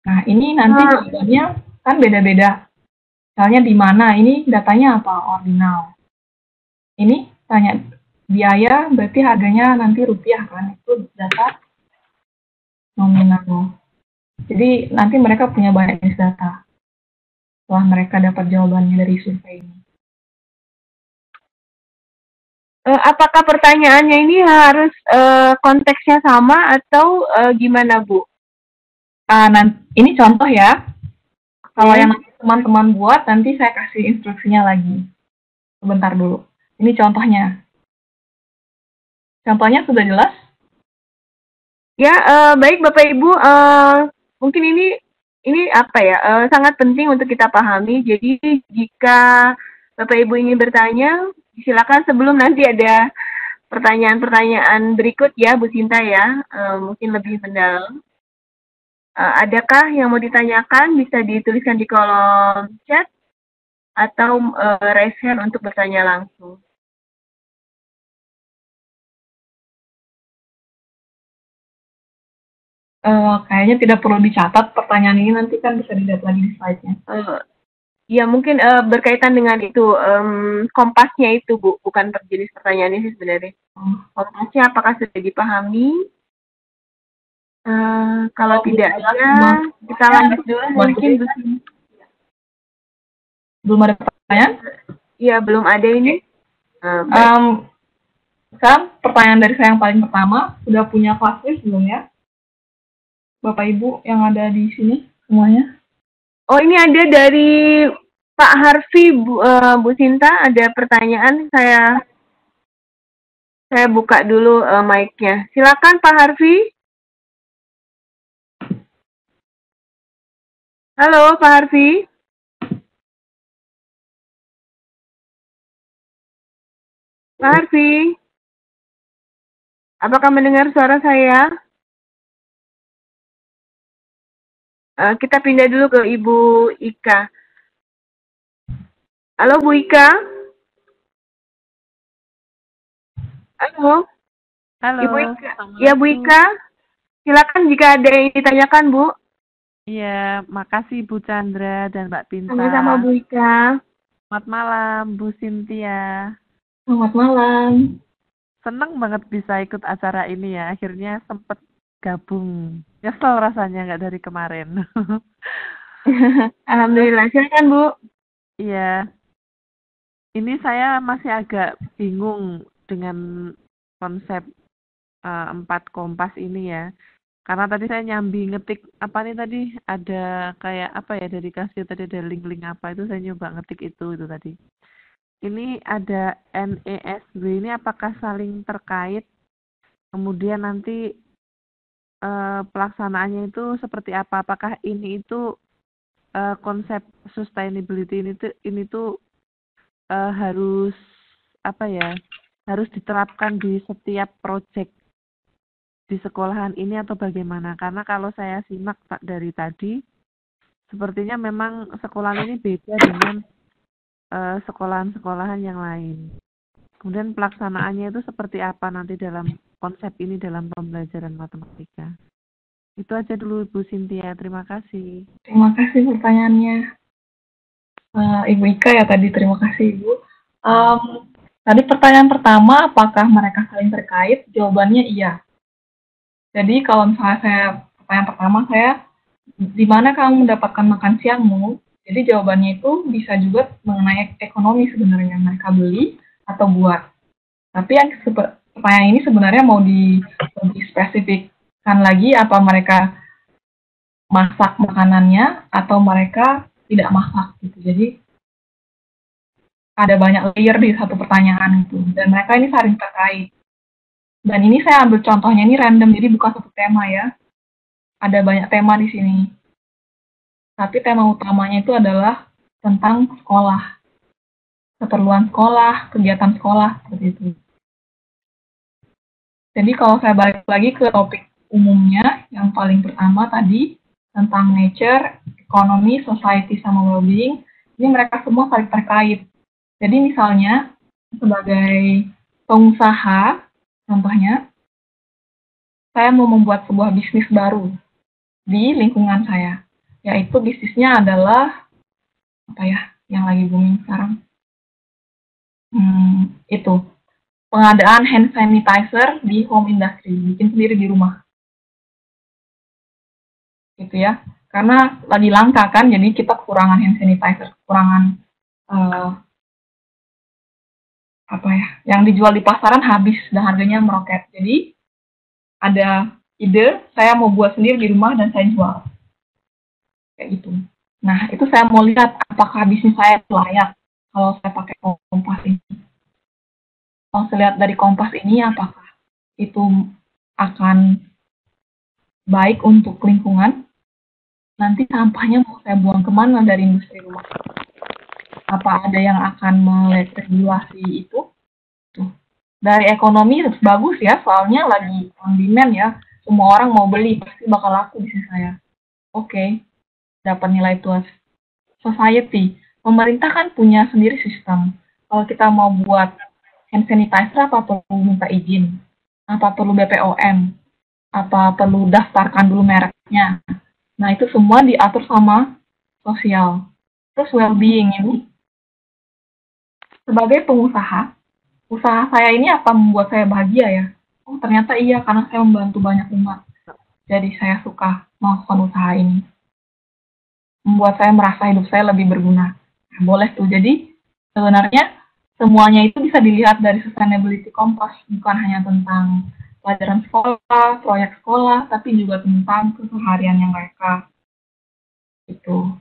Nah ini nanti jawabannya kan beda-beda. Misalnya di mana, ini datanya apa? Ordinal. Ini tanya biaya, berarti harganya nanti rupiah kan? Itu data nominal. Jadi nanti mereka punya banyak jenis data setelah mereka dapat jawabannya dari survei ini. Apakah pertanyaannya ini harus konteksnya sama atau gimana, Bu? Ini contoh ya. Kalau yang teman-teman buat, nanti saya kasih instruksinya lagi. Sebentar dulu. Ini contohnya. Contohnya sudah jelas? Ya, baik Bapak Ibu. Mungkin ini apa ya? Sangat penting untuk kita pahami. Jadi jika Bapak Ibu ingin bertanya, silakan sebelum nanti ada pertanyaan-pertanyaan berikut ya, Bu Sinta ya. Mungkin lebih mendalam. Adakah yang mau ditanyakan? Bisa dituliskan di kolom chat atau raise hand untuk bertanya langsung. Kayaknya tidak perlu dicatat pertanyaan ini, nanti kan bisa dilihat lagi di slide-nya. Ya mungkin berkaitan dengan itu kompasnya itu, Bu, bukan jenis pertanyaannya sih sebenarnya. Kompasnya apakah sudah dipahami? Kalau tidak ada, kita lanjut dulu mungkin. Belum ada pertanyaan? Iya, belum ada ini. Sekarang pertanyaan dari saya yang paling pertama, sudah punya class list belum ya? Bapak Ibu yang ada di sini semuanya? Oh, ini ada dari Pak Harfi, Bu Sinta, ada pertanyaan. Saya buka dulu mic-nya. Silakan Pak Harfi. Halo Pak Harfi. Pak Harfi. Apakah mendengar suara saya? Kita pindah dulu ke Ibu Ika. Halo Bu Ika. Halo. Halo. Ibu Ika. Ya Bu Ika. Silakan jika ada yang ditanyakan Bu. Iya, makasih Bu Chandra dan Mbak Pinta. Sama-sama Bu Ika. Selamat malam Bu Cynthia. Selamat malam. Seneng banget bisa ikut acara ini ya. Akhirnya sempet gabung. Nyesel rasanya nggak dari kemarin. Alhamdulillah. Silakan Bu. Iya. Ini saya masih agak bingung dengan konsep 4 kompas ini ya. Karena tadi saya nyambi ngetik apa nih tadi, ada kayak apa ya dari kasih tadi ada link-link apa itu, saya nyoba ngetik itu tadi. Ini ada NESW, ini apakah saling terkait? Kemudian nanti pelaksanaannya itu seperti apa? Apakah ini itu konsep sustainability ini tuh harus apa ya? Harus diterapkan di setiap proyek di sekolahan ini atau bagaimana? Karena kalau saya simak dari tadi, sepertinya memang sekolahan ini beda dengan sekolahan-sekolahan yang lain. Kemudian pelaksanaannya itu seperti apa nanti dalam konsep ini dalam pembelajaran matematika? Itu aja dulu Bu Cynthia, terima kasih. Terima kasih pertanyaannya. Ibu Ika ya tadi, terima kasih Ibu. Tadi pertanyaan pertama, apakah mereka saling terkait? Jawabannya iya. Jadi kalau misalnya pertanyaan pertama saya, di mana kamu mendapatkan makan siangmu? Jadi jawabannya itu bisa juga mengenai ekonomi sebenarnya, mereka beli atau buat. Tapi yang pertanyaan ini sebenarnya mau lebih spesifikkan lagi, apa mereka masak makanannya atau mereka tidak masak gitu. Jadi ada banyak layer di satu pertanyaan itu, dan mereka ini saling terkait. Dan ini saya ambil contohnya ini random, jadi bukan satu tema ya. Ada banyak tema di sini. Tapi tema utamanya itu adalah tentang sekolah, keperluan sekolah, kegiatan sekolah, seperti itu. Jadi kalau saya balik lagi ke topik umumnya, yang paling pertama tadi, tentang nature, ekonomi, society, sama well-being, ini mereka semua saling terkait. Jadi misalnya, sebagai pengusaha, contohnya, saya mau membuat sebuah bisnis baru di lingkungan saya, yaitu bisnisnya adalah, apa ya, yang lagi booming sekarang? Itu, pengadaan hand sanitizer di home industry, bikin sendiri di rumah. Gitu ya. Karena lagi langka kan, jadi kita kekurangan hand sanitizer, kekurangan apa ya, yang dijual di pasaran habis dan harganya meroket. Jadi ada ide, saya mau buat sendiri di rumah dan saya jual. Kayak gitu. Nah, itu saya mau lihat apakah bisnis saya layak kalau saya pakai kompas ini. Kalau saya lihat dari kompas ini, apakah itu akan baik untuk lingkungan? Nanti sampahnya mau saya buang kemana dari industri rumah? Apa ada yang akan meregulasi itu? Tuh. Dari ekonomi bagus ya, soalnya lagi on demand ya. Semua orang mau beli, pasti bakal laku bisnis saya. Oke, dapat nilai plus. Society, pemerintah kan punya sendiri sistem. Kalau kita mau buat hand sanitizer, apa perlu minta izin? Apa perlu BPOM? Apa perlu daftarkan dulu mereknya? Nah, itu semua diatur sama sosial. Terus well-being ini, sebagai pengusaha, usaha saya ini apa membuat saya bahagia ya? Oh, ternyata iya, karena saya membantu banyak umat. Jadi saya suka melakukan usaha ini. Membuat saya merasa hidup saya lebih berguna. Nah, boleh tuh. Jadi sebenarnya semuanya itu bisa dilihat dari sustainability compass, bukan hanya tentang pelajaran sekolah, proyek sekolah, tapi juga tentang kesehariannya mereka. Itu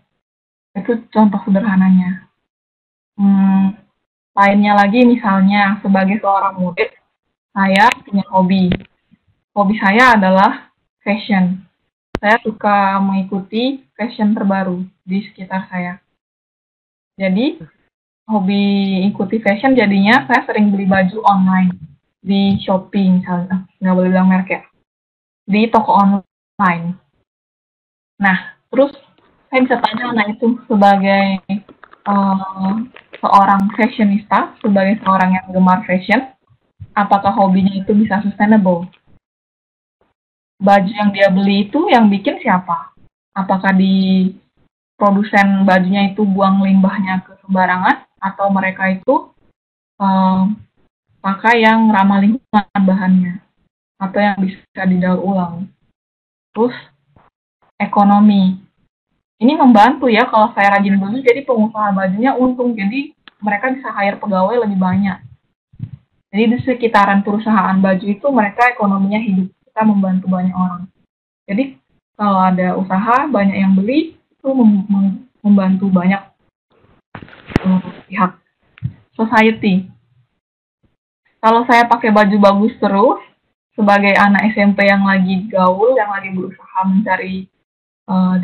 contoh sederhananya. Lainnya lagi misalnya, sebagai seorang murid, saya punya hobi. Hobi saya adalah fashion. Saya suka mengikuti fashion terbaru di sekitar saya. Jadi, hobi ikuti fashion jadinya saya sering beli baju online. Di Shopee misalnya, nggak boleh bilang merek ya. Di toko online. Nah, terus saya bisa tanya anak itu sebagai seorang fashionista, sebagai seorang yang gemar fashion, apakah hobinya itu bisa sustainable? Baju yang dia beli itu yang bikin siapa? Apakah di produsen bajunya itu buang limbahnya ke sembarangan, atau mereka itu pakai yang ramah lingkungan bahannya, atau yang bisa didaur ulang? Terus ekonomi. Ini membantu ya, kalau saya rajin beli, jadi pengusaha bajunya untung, jadi mereka bisa hire pegawai lebih banyak. Jadi di sekitaran perusahaan baju itu mereka ekonominya hidup, kita membantu banyak orang. Jadi kalau ada usaha, banyak yang beli, itu membantu banyak pihak. Society. Kalau saya pakai baju bagus terus, sebagai anak SMP yang lagi gaul, yang lagi berusaha mencari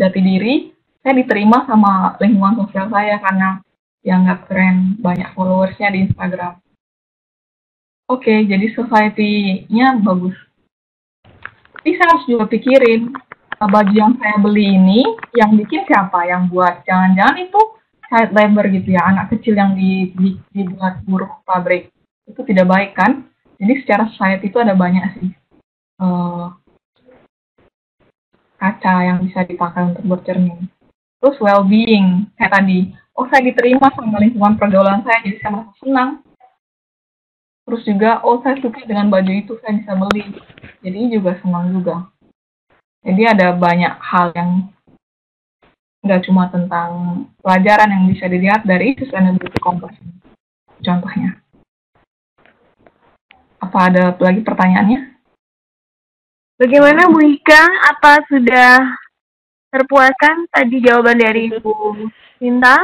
jati diri, saya diterima sama lingkungan sosial saya karena dianggap keren, banyak followersnya di Instagram. Oke, jadi society-nya bagus. Tapi saya harus juga pikirin, baju yang saya beli ini, yang bikin siapa? Yang buat? Jangan-jangan itu child labor gitu ya, anak kecil yang dibuat buruh pabrik. Itu tidak baik kan? Jadi secara society itu ada banyak sih kaca yang bisa dipakai untuk bercermin. Terus well-being, kayak tadi, saya diterima sama lingkungan pergaulan saya, jadi saya merasa senang. Terus juga, saya suka dengan baju itu, saya bisa beli, jadi juga senang juga. Jadi ada banyak hal yang nggak cuma tentang pelajaran yang bisa dilihat dari sustainability compass. Contohnya. Apa ada lagi pertanyaannya? Bagaimana Bu Ika? Apa sudah terpuaskan tadi jawaban dari Bu Sinta?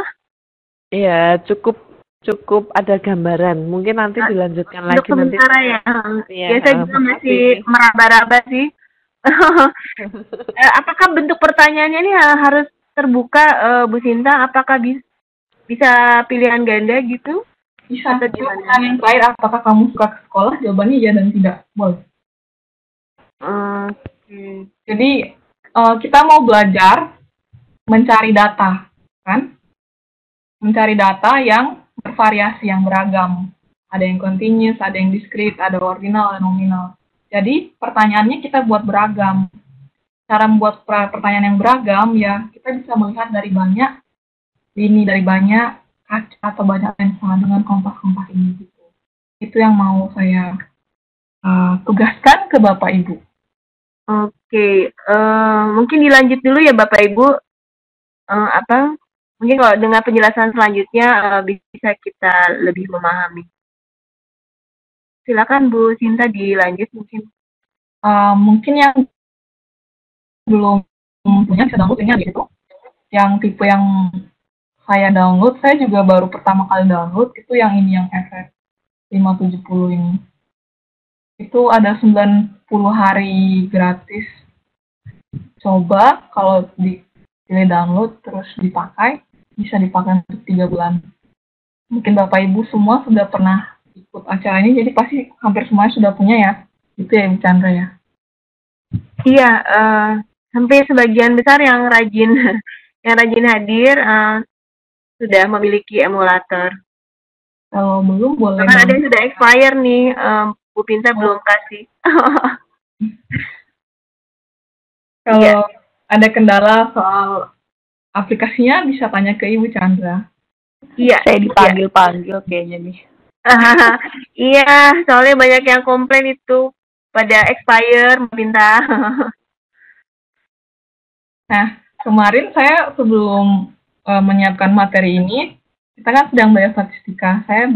Iya, cukup cukup ada gambaran. Mungkin nanti dilanjutkan Untuk lagi nanti. sementara ya. Iya, Ya saya juga masih makasih. meraba-raba sih. Apakah bentuk pertanyaannya ini harus terbuka, Bu Sinta? Apakah bisa pilihan ganda gitu? Bisa. Atau gimana? Pertanyaan yang terakhir, apakah kamu suka ke sekolah? Jawabannya iya dan tidak. Boleh. Oke. Jadi kita mau belajar mencari data, kan? Mencari data yang bervariasi, yang beragam. Ada yang continuous, ada yang discrete, ada ordinal, ada nominal. Jadi pertanyaannya kita buat beragam. Cara membuat pertanyaan yang beragam ya kita bisa melihat dari banyak lini, dari banyak kaca atau banyak lensa dengan kompas-kompas ini gitu. Itu yang mau saya tugaskan ke Bapak Ibu. Oke, mungkin dilanjut dulu ya Bapak Ibu. Mungkin kalau dengan penjelasan selanjutnya bisa kita lebih memahami. Silakan Bu Sinta dilanjut mungkin. Mungkin yang belum punya bisa download ini gitu. Yang tipe yang saya download, saya juga baru pertama kali download itu yang ini, yang FF 570 ini. Itu ada 90 hari gratis. Coba kalau dipilih download terus dipakai, bisa dipakai untuk 3 bulan. Mungkin Bapak Ibu semua sudah pernah ikut acara ini, jadi pasti hampir semuanya sudah punya ya. Itu ya, Bu Chandra ya. Iya, hampir sebagian besar yang rajin hadir sudah memiliki emulator. Kalau belum boleh. Kan ada yang sudah expire nih, Bu Pinta belum kasih. Kalau ada kendala soal aplikasinya bisa tanya ke Ibu Chandra. Iya. Saya dipanggil-panggil kayaknya nih. Iya, soalnya banyak yang komplain itu pada expire, Bu Pinta. Nah, kemarin saya sebelum menyiapkan materi ini, kita kan sedang belajar statistika. Saya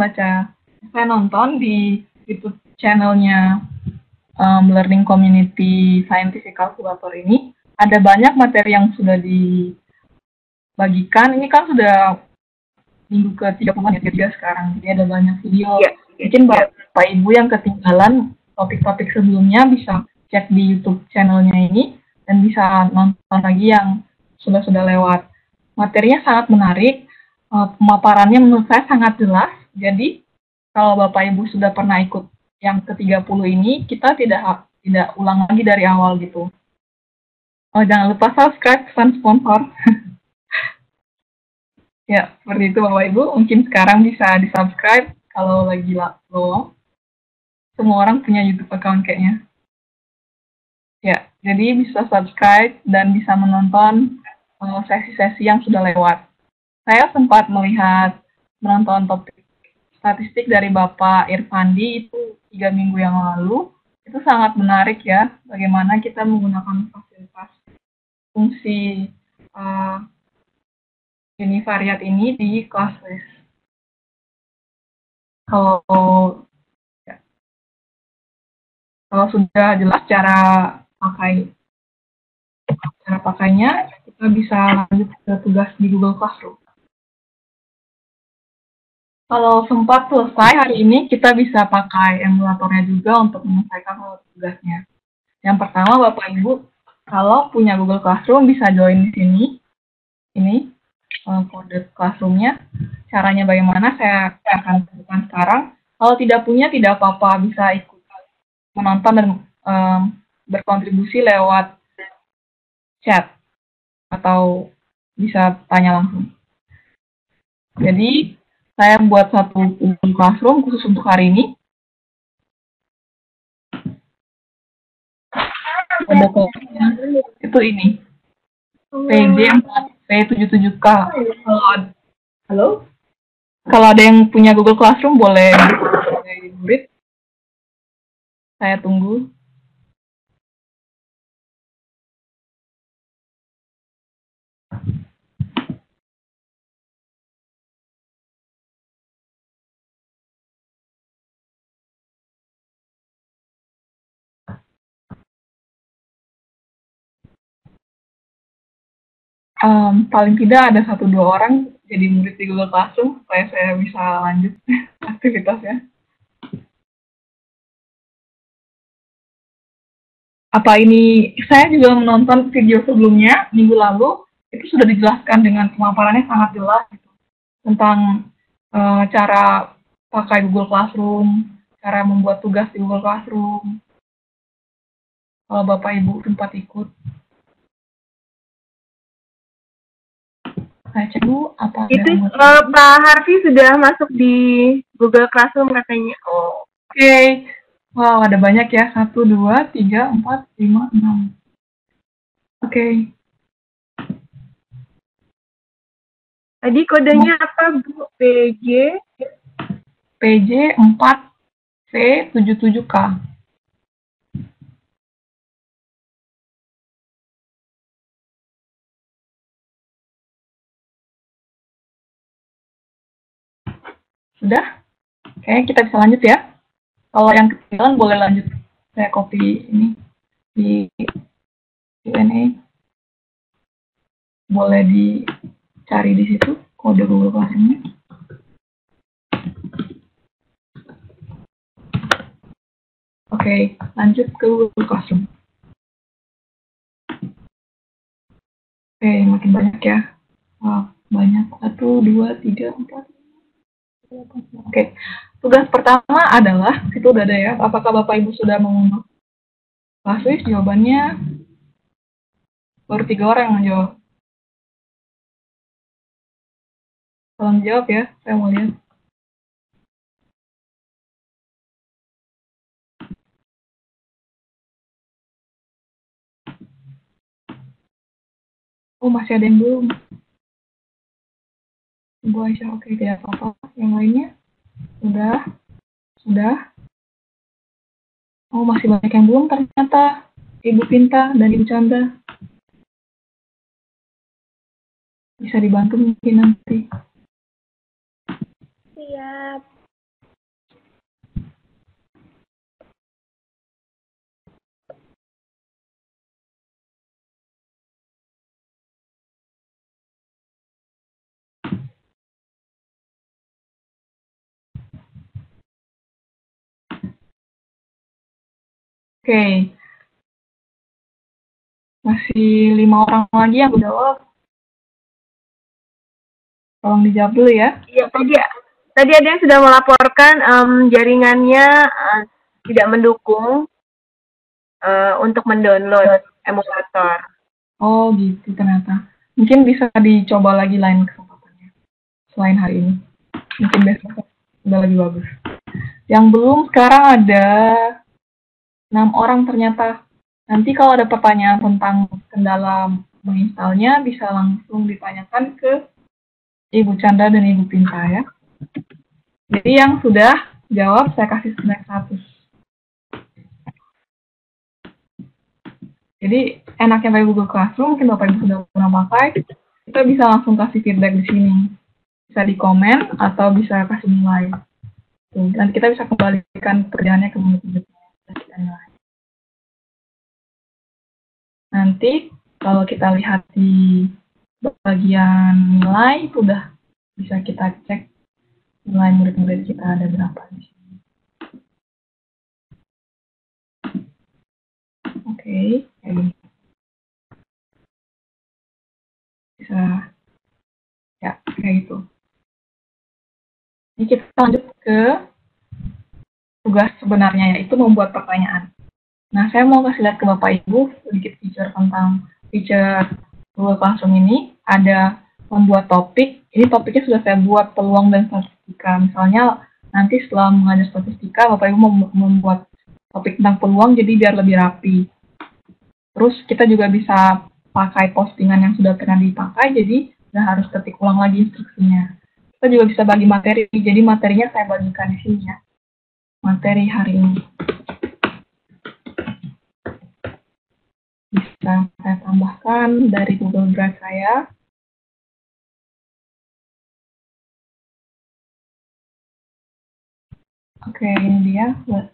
nonton di YouTube channelnya Learning Community Scientific Calculator ini, ada banyak materi yang sudah dibagikan. Ini kan sudah minggu ke-30 ya sekarang, jadi ada banyak video. Mungkin Bapak Ibu yang ketinggalan topik-topik sebelumnya bisa cek di YouTube channelnya ini, dan bisa nonton lagi yang sudah lewat. Materinya sangat menarik, pemaparannya menurut saya sangat jelas. Jadi kalau Bapak Ibu sudah pernah ikut yang ke-30 ini, kita tidak ulang lagi dari awal gitu. Jangan lupa subscribe, pesan sponsor. Ya, seperti itu Bapak Ibu. Mungkin sekarang bisa di-subscribe kalau lagi low. Semua orang punya YouTube account kayaknya. Ya, jadi bisa subscribe dan bisa menonton sesi-sesi yang sudah lewat. Saya sempat menonton topik statistik dari Bapak Irfandi itu 3 minggu yang lalu. Itu sangat menarik ya, bagaimana kita menggunakan fasilitas fungsi univariat ini di ClassWiz. Kalau sudah jelas cara pakainya, kita bisa lanjut ke tugas di Google Classroom. Kalau sempat selesai hari ini, kita bisa pakai emulatornya juga untuk menyelesaikan tugasnya. Yang pertama, Bapak Ibu, kalau punya Google Classroom bisa join di sini. Ini kode Classroom-nya. Caranya bagaimana saya akan tunjukkan sekarang. Kalau tidak punya, tidak apa-apa, bisa ikut menonton dan berkontribusi lewat chat atau bisa tanya langsung. Jadi saya buat satu Google Classroom khusus untuk hari ini. Ada itu ini PJ4P77K. Kalau ada yang punya Google Classroom boleh murid. Saya tunggu. paling tidak ada 1-2 orang jadi murid di Google Classroom supaya saya bisa lanjut aktivitasnya. Apa ini, saya juga menonton video sebelumnya minggu lalu, itu sudah dijelaskan dengan pemaparannya sangat jelas gitu, tentang cara pakai Google Classroom, cara membuat tugas di Google Classroom. Kalau Bapak Ibu sempat ikut. Saya cek dulu apa Itu ada Pak Harvey sudah masuk di Google Classroom katanya. Oh. Oke. Wow, ada banyak ya. 1, 2, 3, 4, 5, 6. Oke. Tadi kodenya apa, Bu? PJ 4C77K. Sudah? Oke, kita bisa lanjut ya. Kalau yang ketinggalan boleh lanjut. Saya copy ini di Q&A. Boleh dicari di situ kode Google Classroom-nya. Oke, lanjut ke Google Classroom. Oke, makin banyak ya. Wow, banyak. 1, 2, 3, 4. Oke, tugas pertama adalah, itu udah ada ya, apakah Bapak Ibu sudah mengunduh Classwiz? Jawabannya baru 3 orang yang menjawab. Tolong jawab ya, saya mau lihat. Oh, masih ada yang belum. Ibu Aisyah, oke, tidak apa-apa. Yang lainnya? Sudah. Oh, masih banyak yang belum ternyata. Ibu Pinta dan Ibu Chandra. Bisa dibantu mungkin nanti. siap. Oke. Masih 5 orang lagi yang jawab. Tolong dijawab dulu ya. Iya, tadi ada yang sudah melaporkan jaringannya tidak mendukung untuk mendownload emulator. Oh, gitu ternyata. Mungkin bisa dicoba lagi lain kesempatannya. Selain hari ini. Mungkin besok udah lebih bagus. Yang belum sekarang ada 6 orang ternyata. Nanti kalau ada pertanyaan tentang kendala menginstalnya, bisa langsung ditanyakan ke Ibu Chandra dan Ibu Pinta ya. Jadi yang sudah jawab saya kasih snack 100. Jadi enaknya pakai Google Classroom, mungkin Bapak Ibu sudah pernah pakai, kita bisa langsung kasih feedback di sini. Bisa di komen atau bisa kasih nilai. Tuh, nanti kita bisa kembalikan kerjaannya ke menit-menit. Nanti kalau kita lihat di bagian nilai, itu udah bisa kita cek nilai murid-murid kita ada berapa di sini. Oke, bisa ya kayak gitu. Ini kita lanjut ke tugas sebenarnya, yaitu membuat pertanyaan. Nah, saya mau kasih lihat ke Bapak Ibu sedikit feature tentang feature Google Classroom ini. Ada membuat topik. Ini topiknya sudah saya buat peluang dan statistika. Misalnya nanti setelah mengajar statistika, Bapak Ibu mau membuat topik tentang peluang jadi biar lebih rapi. Terus kita juga bisa pakai postingan yang sudah pernah dipakai, jadi nggak harus ketik ulang lagi instruksinya. Kita juga bisa bagi materi, jadi materinya saya bagikan di sini ya. Materi hari ini. Bisa saya tambahkan dari Google Drive saya. Oke, ini dia. Yes,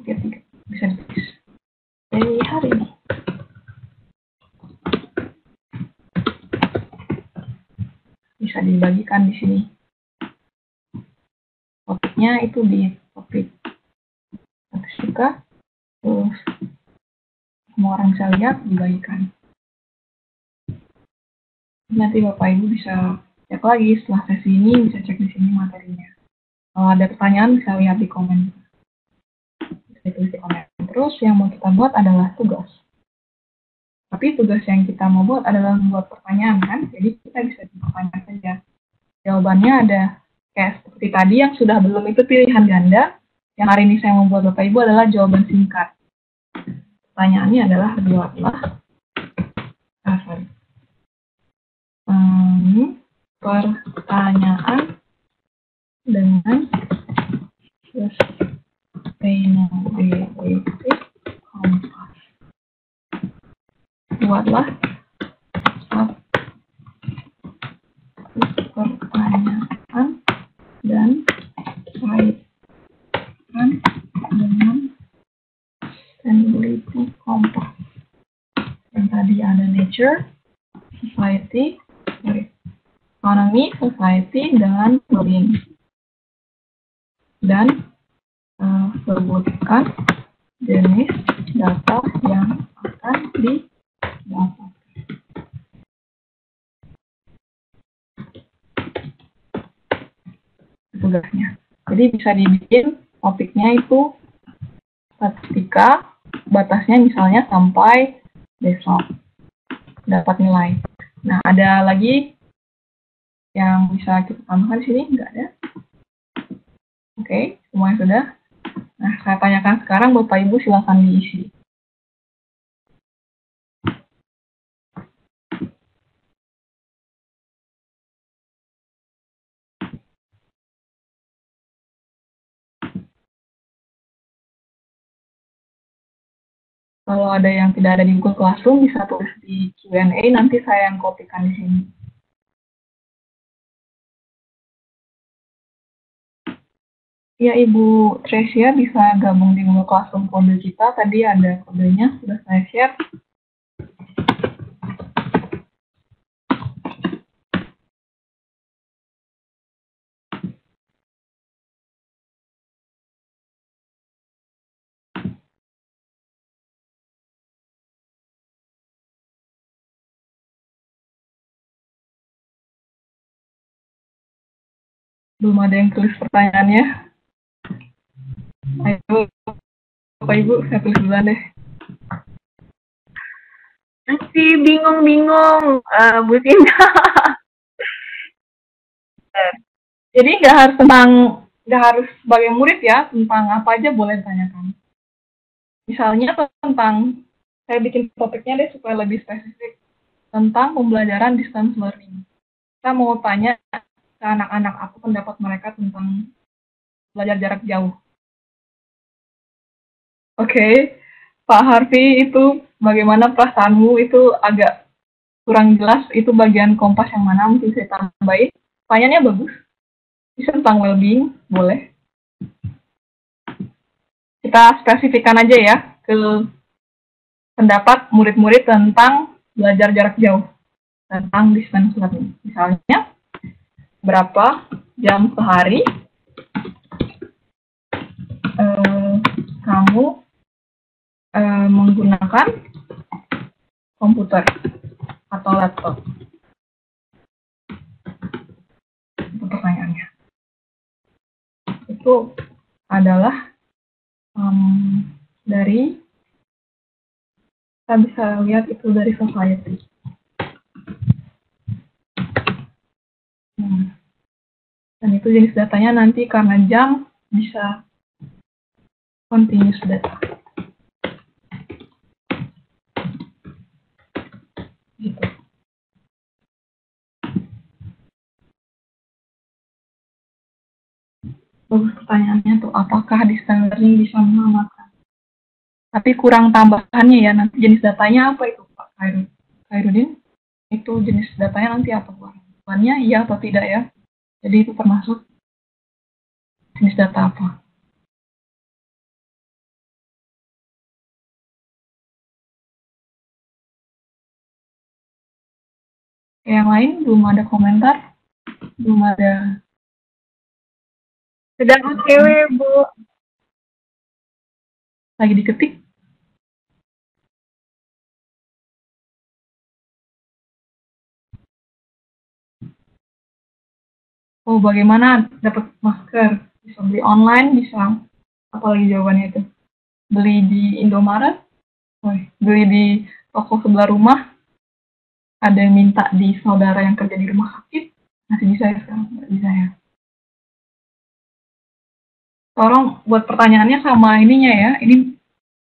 33. dibagikan di sini. Topiknya itu di topik statistika, terus semua orang bisa lihat, dibagikan. Nanti Bapak Ibu bisa cek lagi setelah sesi ini, bisa cek di sini materinya. Kalau ada pertanyaan bisa lihat di komen. Bisa ditulis di komen. Terus yang mau kita buat adalah tugas. Tapi tugas yang kita mau buat adalah membuat pertanyaan kan, jadi kita bisa bertanya saja. Jawabannya ada kayak seperti tadi yang sudah belum itu pilihan ganda. Yang hari ini saya mau buat Bapak Ibu adalah jawaban singkat. Pertanyaannya adalah buatlah pertanyaan dengan sustainability compass. Buatlah satu pertanyaan dan kaitkan dengan sustainability compass. Yang tadi ada nature, society, economy, society, dan well-being. Dan sebutkan jenis data yang akan didapat. Tugasnya. Jadi bisa dibikin topiknya itu statistika, batasnya misalnya sampai besok dapat nilai. Nah, ada lagi yang bisa kita tambahkan di sini? Enggak ada. Oke, semuanya sudah. Nah, saya tanyakan sekarang, Bapak Ibu silakan diisi. Kalau ada yang tidak ada di Google Classroom, bisa tulis di Q&A, nanti saya yang kopikan di sini. Ya, Ibu Tresia bisa gabung di Google Classroom kode kita. Tadi ada kodenya, sudah saya share. Belum ada yang tulis pertanyaannya. Ayo, Bapak Ibu, saya tulis duluan deh. Masih bingung-bingung, Bu Sinta. Jadi nggak harus sebagai murid ya, tentang apa aja boleh tanyakan. Misalnya tentang, saya bikin topiknya deh supaya lebih spesifik, tentang pembelajaran distance learning. Kita mau tanya ke anak-anak apa pendapat mereka tentang belajar jarak jauh. Oke, Pak Harvey, itu bagaimana perasaanmu? Itu agak kurang jelas, itu bagian kompas yang mana, mungkin saya tambahin. Pertanyaannya bagus. Bisa tentang well-being, boleh. Kita spesifikkan aja ya ke pendapat murid-murid tentang belajar jarak jauh, tentang distance learning. Misalnya, berapa jam sehari kamu menggunakan komputer atau laptop? Itu pertanyaannya. Itu adalah dari, kita bisa lihat itu dari society. Dan itu jenis datanya nanti karena jam bisa continuous data. Gitu. Bagus pertanyaannya tuh, apakah distance learning bisa mengamalkan? Tapi kurang tambahannya ya, nanti jenis datanya apa itu Pak Khairudin? Itu jenis datanya nanti apa Pak? Jawabannya iya atau tidak ya? Jadi itu termasuk jenis data apa? Yang lain belum ada komentar? Belum ada. Sedang OTW, Bu. Lagi diketik. Oh, bagaimana dapat masker? Bisa beli online, bisa. Apalagi jawabannya itu? Beli di Indomaret? Beli di toko sebelah rumah? Ada yang minta di saudara yang kerja di rumah sakit? Masih bisa ya sekarang? Nggak bisa ya. Tolong buat pertanyaannya sama ininya ya. Ini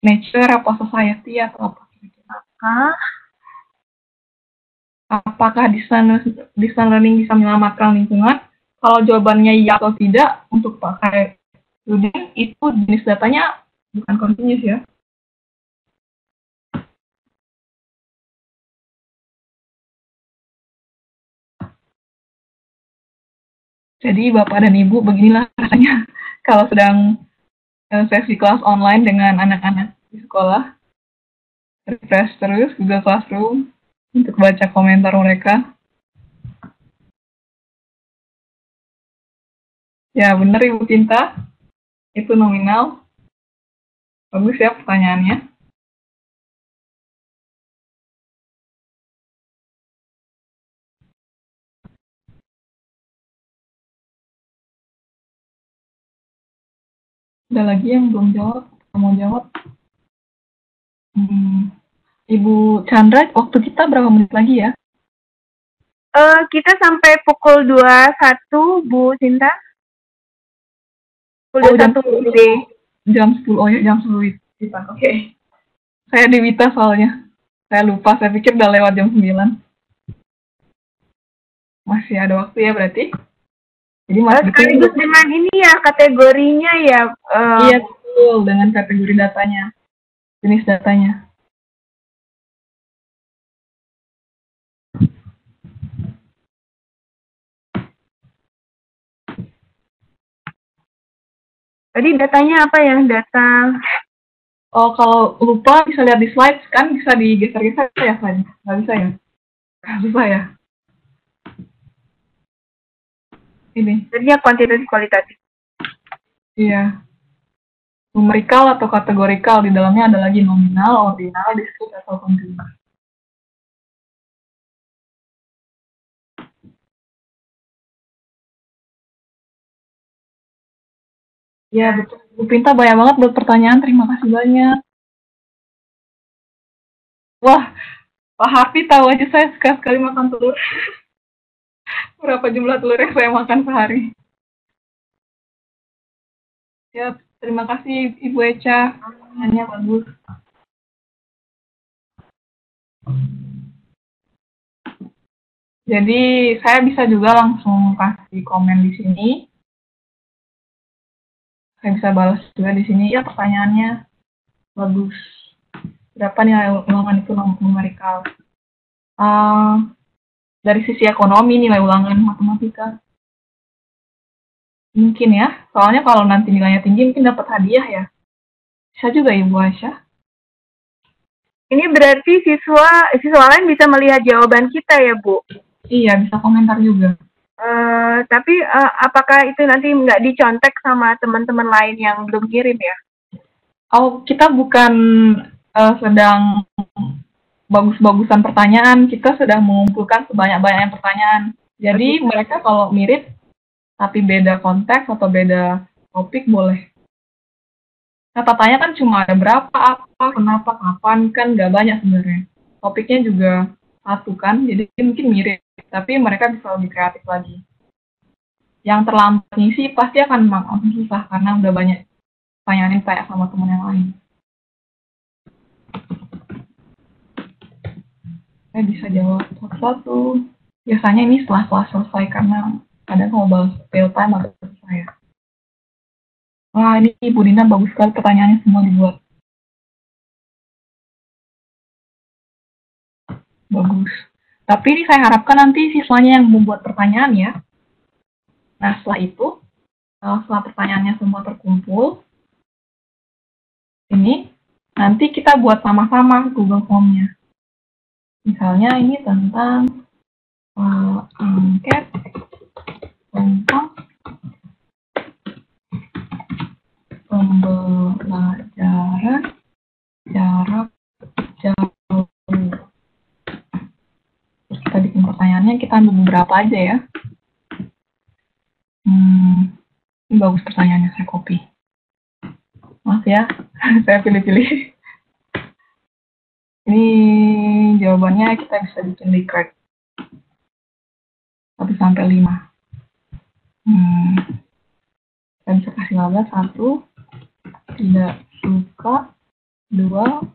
nature apa society atau apa? Apakah distance learning bisa menyelamatkan lingkungan? Kalau jawabannya iya atau tidak untuk pakai student, itu jenis datanya bukan continuous ya. Jadi Bapak dan Ibu, beginilah rasanya kalau sedang sesi kelas online dengan anak-anak di sekolah. Refresh terus Google Classroom untuk baca komentar mereka. Ya, benar Ibu Cinta. Itu nominal. Bagus ya pertanyaannya. Ada lagi yang belum jawab? Mau jawab? Ibu Chandra, waktu kita berapa menit lagi ya? Kita sampai pukul 21, Bu Cinta. Pukul 21 WIB. Jam 10, oh ya jam 10 WIB. Oke. Saya di Wita soalnya. Saya lupa, saya pikir udah lewat jam 9. Masih ada waktu ya berarti? Jadi masih sekaligus dengan ini ya, kategorinya ya. Iya, betul. Dengan kategori datanya. Jenis datanya. Tadi datanya apa ya? Data. Oh, kalau lupa bisa lihat di slides kan, bisa digeser-geser ya slide? Nggak bisa ya? Nggak bisa ya? Ini. Jadinya kuantitatif kualitatif. Iya. Numerikal atau kategorikal, di dalamnya ada lagi nominal, ordinal, discrete, atau continuous. Ya, betul. Bu Pinta banyak banget buat pertanyaan. Terima kasih banyak. Wah, Pak Harfi tahu aja saya suka sekali makan telur. Berapa jumlah telur yang saya makan sehari. Ya, terima kasih Ibu Eca. Pertanyaannya bagus. Jadi, saya bisa juga langsung kasih komen di sini. Saya bisa balas juga di sini. Ya, pertanyaannya bagus. Berapa nilai ulangan itu numerikal? Dari sisi ekonomi, nilai ulangan matematika. Mungkin ya, soalnya kalau nanti nilainya tinggi mungkin dapat hadiah ya. Bisa juga Ibu Aisyah. Ini berarti siswa lain bisa melihat jawaban kita ya, Bu? Iya, bisa komentar juga. Tapi apakah itu nanti nggak dicontek sama teman-teman lain yang belum kirim ya? Oh, kita bukan sedang bagus-bagusan pertanyaan, kita sedang mengumpulkan sebanyak-banyaknya pertanyaan. Jadi mereka kalau mirip tapi beda konteks atau beda topik boleh. Nah, tanya kan cuma ada berapa, apa, kenapa, kapan, kan nggak banyak sebenarnya. Topiknya juga satu kan, jadi mungkin mirip, tapi mereka bisa lebih kreatif lagi. Yang terlambat ngisi pasti akan susah karena udah banyak pertanyaan yang kayak sama teman yang lain. Saya bisa jawab satu-satu. Biasanya ini setelah kelas selesai karena kadang mau balas real time agak susah ya. Wah, ini Ibu Dina bagus sekali pertanyaannya semua dibuat. Bagus. Tapi ini saya harapkan nanti siswanya yang membuat pertanyaan ya. Nah, setelah itu, setelah pertanyaannya semua terkumpul, ini nanti kita buat sama-sama Google Form-nya. Misalnya ini tentang angket tentang pembelajaran jarak jauh. Terus kita bikin pertanyaannya, kita ambil beberapa aja ya. Ini bagus pertanyaannya, saya copy. Maaf ya, saya pilih-pilih. Ini jawabannya kita bisa bikin Likert 1 sampai 5. Kita bisa kasih label 1, tidak suka, 2,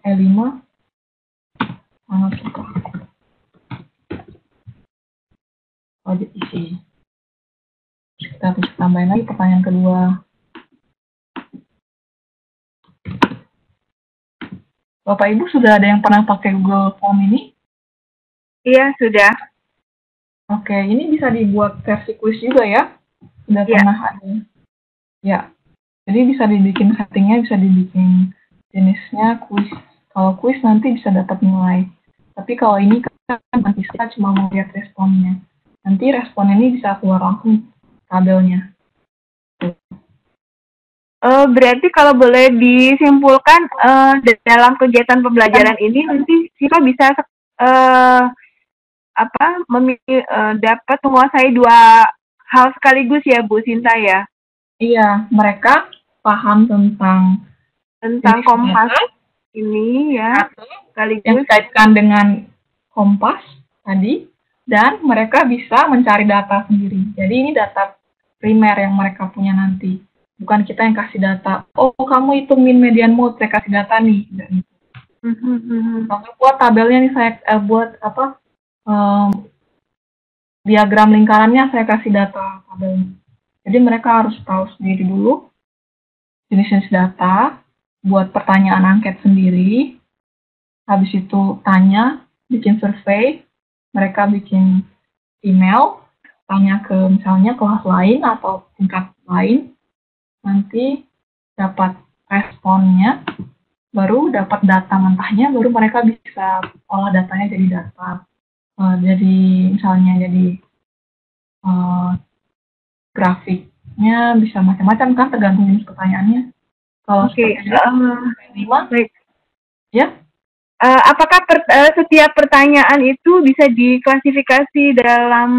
5, sangat suka. Wajib isi. Kita bisa tambahin lagi pertanyaan kedua. Bapak Ibu sudah ada yang pernah pakai Google Form ini? Iya, sudah. Oke, ini bisa dibuat versi kuis juga ya? Sudah pernah ada. Ya. Jadi bisa dibikin settingnya, bisa dibikin jenisnya kuis. Kalau kuis nanti bisa dapat nilai. Tapi kalau ini kan nanti kita cuma mau lihat responnya. Nanti respon ini bisa keluar langsung tabelnya. Berarti kalau boleh disimpulkan dalam kegiatan pembelajaran ini nanti siswa bisa dapat menguasai 2 hal sekaligus ya Bu Sinta ya? Iya, mereka paham tentang kompas ini ya, sekaligus yang dikaitkan dengan kompas tadi, dan mereka bisa mencari data sendiri. Jadi ini data primer yang mereka punya nanti. Bukan kita yang kasih data, oh kamu hitung mean median mode, saya kasih data nih. Kalau buat tabelnya nih saya buat diagram lingkarannya saya kasih data tabelnya. Jadi mereka harus tahu sendiri dulu jenis-jenis data, buat pertanyaan angket sendiri, habis itu tanya, bikin survei, mereka bikin email, tanya ke misalnya kelas lain atau tingkat lain, nanti dapat responnya, baru dapat data mentahnya, baru mereka bisa olah datanya jadi data. Jadi misalnya jadi grafiknya bisa macam-macam kan, tergantung jenis pertanyaannya. Kalau baik. Ya. Apakah setiap pertanyaan itu bisa diklasifikasi dalam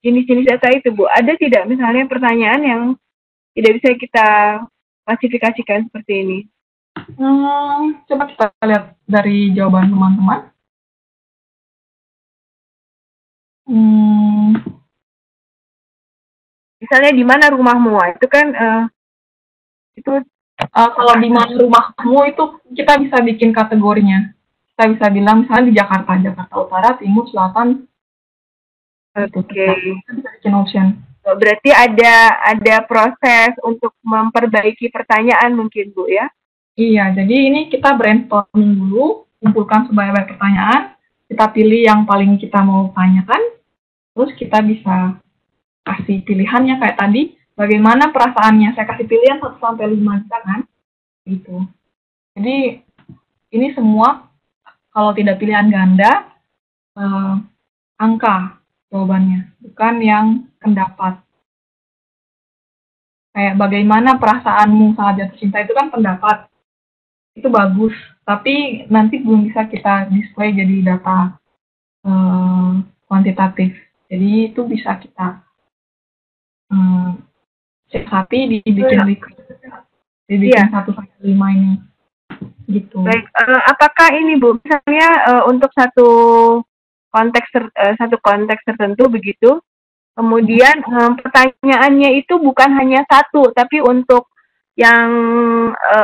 jenis-jenis data itu, Bu? Ada tidak misalnya pertanyaan yang tidak bisa kita klasifikasikan seperti ini? Coba kita lihat dari jawaban teman-teman. Misalnya di mana rumahmu? Itu kan kalau di mana rumahmu itu kita bisa bikin kategorinya. Kita bisa bilang misalnya di Jakarta Utara, Timur, Selatan. Oke. Kita bisa bikin option. Berarti ada proses untuk memperbaiki pertanyaan mungkin, Bu, ya? Iya, jadi ini kita brainstorming dulu, kumpulkan sebanyak pertanyaan, kita pilih yang paling kita mau tanyakan, terus kita bisa kasih pilihannya kayak tadi, bagaimana perasaannya, saya kasih pilihan 1 sampai 5 kan, gitu. Jadi ini semua kalau tidak pilihan ganda, angka jawabannya, bukan yang pendapat. Kayak bagaimana perasaanmu saat jatuh cinta itu kan pendapat. Itu bagus, tapi nanti belum bisa kita display jadi data kuantitatif. Jadi itu bisa kita tapi dibikin dibikin 1 sampai 5 ini, gitu. Baik, apakah ini Bu, misalnya untuk satu konteks tertentu begitu, kemudian pertanyaannya itu bukan hanya satu, tapi untuk yang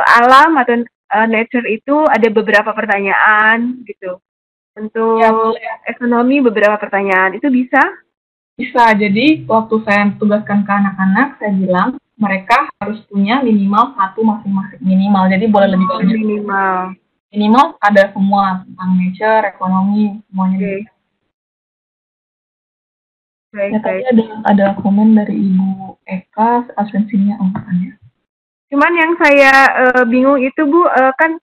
alam atau nature itu ada beberapa pertanyaan gitu. Untuk ekonomi beberapa pertanyaan, itu bisa? Bisa. Jadi waktu saya tugaskan ke anak-anak, saya bilang mereka harus punya minimal 1 masing-masing, minimal. Jadi boleh lebih banyak. Minimal ada semua tentang nature, ekonomi, semuanya. Ya, tadi ada komen dari Ibu Eka, absensinya angkatannya. Cuman yang saya bingung itu Bu, kan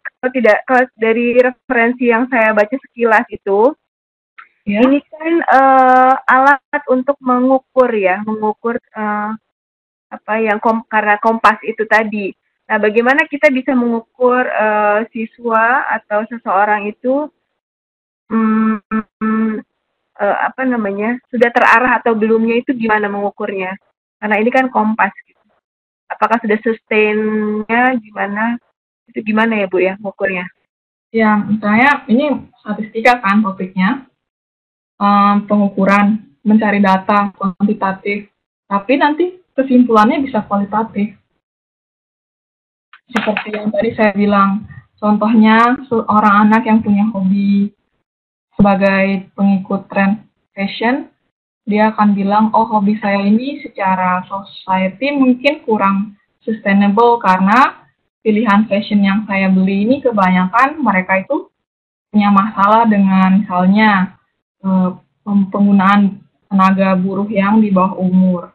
kalau dari referensi yang saya baca sekilas itu, Ya, Ini kan alat untuk mengukur ya, mengukur apa yang karena kompas itu tadi. Nah, bagaimana kita bisa mengukur siswa atau seseorang itu mm, apa namanya sudah terarah atau belumnya itu gimana mengukurnya? Karena ini kan kompas. Gitu. Apakah sudah sustainnya gimana? Itu gimana ya Bu ya mengukurnya? ya misalnya ini statistika kan topiknya, pengukuran, mencari data kuantitatif, tapi nanti kesimpulannya bisa kualitatif. Seperti yang tadi saya bilang, contohnya seorang anak yang punya hobi sebagai pengikut tren fashion, dia akan bilang, oh hobi saya ini secara society mungkin kurang sustainable karena pilihan fashion yang saya beli ini kebanyakan mereka itu punya masalah dengan misalnya penggunaan tenaga buruh yang di bawah umur.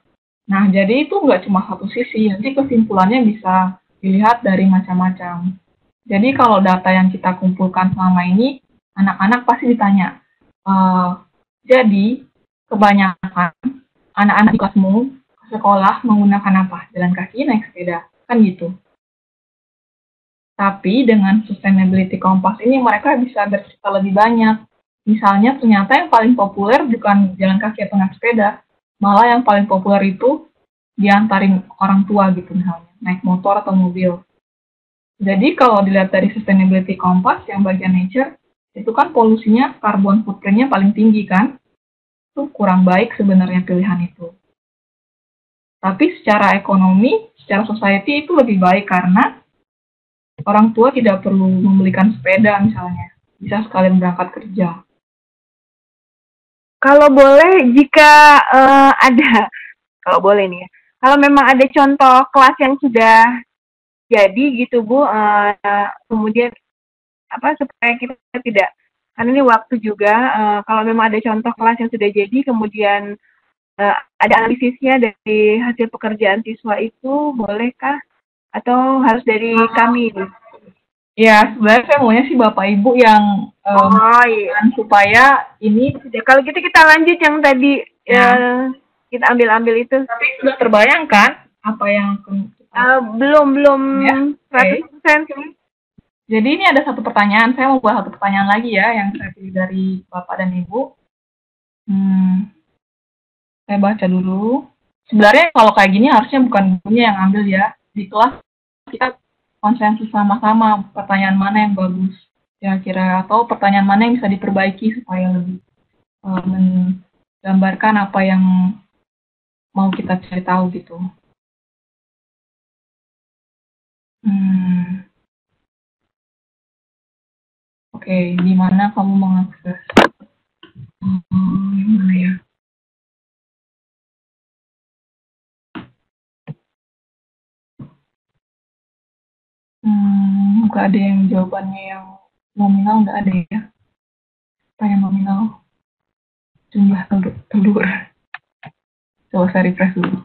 Nah, jadi itu nggak cuma satu sisi, nanti kesimpulannya bisa dilihat dari macam-macam. Jadi kalau data yang kita kumpulkan selama ini, anak-anak pasti ditanya, jadi kebanyakan anak-anak di kelasmu ke sekolah menggunakan apa? Jalan kaki, naik sepeda, kan gitu. Tapi dengan sustainability kompas ini mereka bisa bercerita lebih banyak. Misalnya ternyata yang paling populer bukan jalan kaki atau naik sepeda, malah yang paling populer itu diantarin orang tua gitu misalnya, naik motor atau mobil. Jadi kalau dilihat dari sustainability kompas yang bagian nature, itu kan polusinya karbon footprint-nya paling tinggi kan? Itu kurang baik sebenarnya pilihan itu. Tapi secara ekonomi, secara society itu lebih baik karena orang tua tidak perlu membelikan sepeda misalnya, bisa sekalian berangkat kerja. Kalau boleh, jika ada, kalau boleh nih ya, kalau memang ada contoh kelas yang sudah jadi gitu Bu, kemudian apa supaya kita tidak, karena ini waktu juga, kalau memang ada contoh kelas yang sudah jadi, kemudian ada analisisnya dari hasil pekerjaan siswa itu, bolehkah? Atau harus dari kami nih? Ya, sebenarnya saya maunya sih Bapak Ibu yang iya. supaya ini. Kalau gitu kita lanjut yang tadi kita ambil itu. Tapi sudah terbayangkan apa yang belum ya, 100% sih. Jadi ini ada satu pertanyaan, saya mau buat satu pertanyaan lagi ya yang saya pilih dari Bapak dan Ibu. Saya baca dulu. Sebenarnya kalau kayak gini harusnya bukan gurunya yang ambil ya. Di kelas kita konsensus sama-sama pertanyaan mana yang bagus kira-kira, atau pertanyaan mana yang bisa diperbaiki supaya lebih menggambarkan apa yang mau kita cari tahu gitu. Oke, di mana kamu mengakses? Gimana ya? Nggak ada yang jawabannya yang nominal, nggak ada ya. Pertanyaan nominal. Jumlah telur. Coba saya refresh dulu.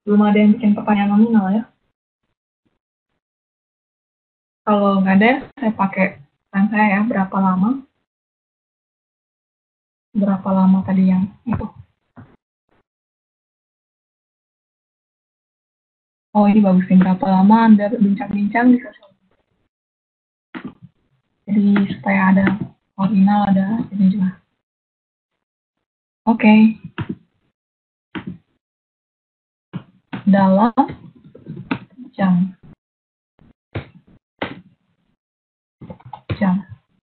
Belum ada yang bikin pertanyaan nominal ya. Kalau nggak ada, saya pakai pesan saya ya, berapa lama. Berapa lama tadi yang itu. Oh, ini bagus nih, berapa lama Anda berbincang-bincang di sosial media. Jadi supaya ada original, ada ini juga. Oke. Dalam jam.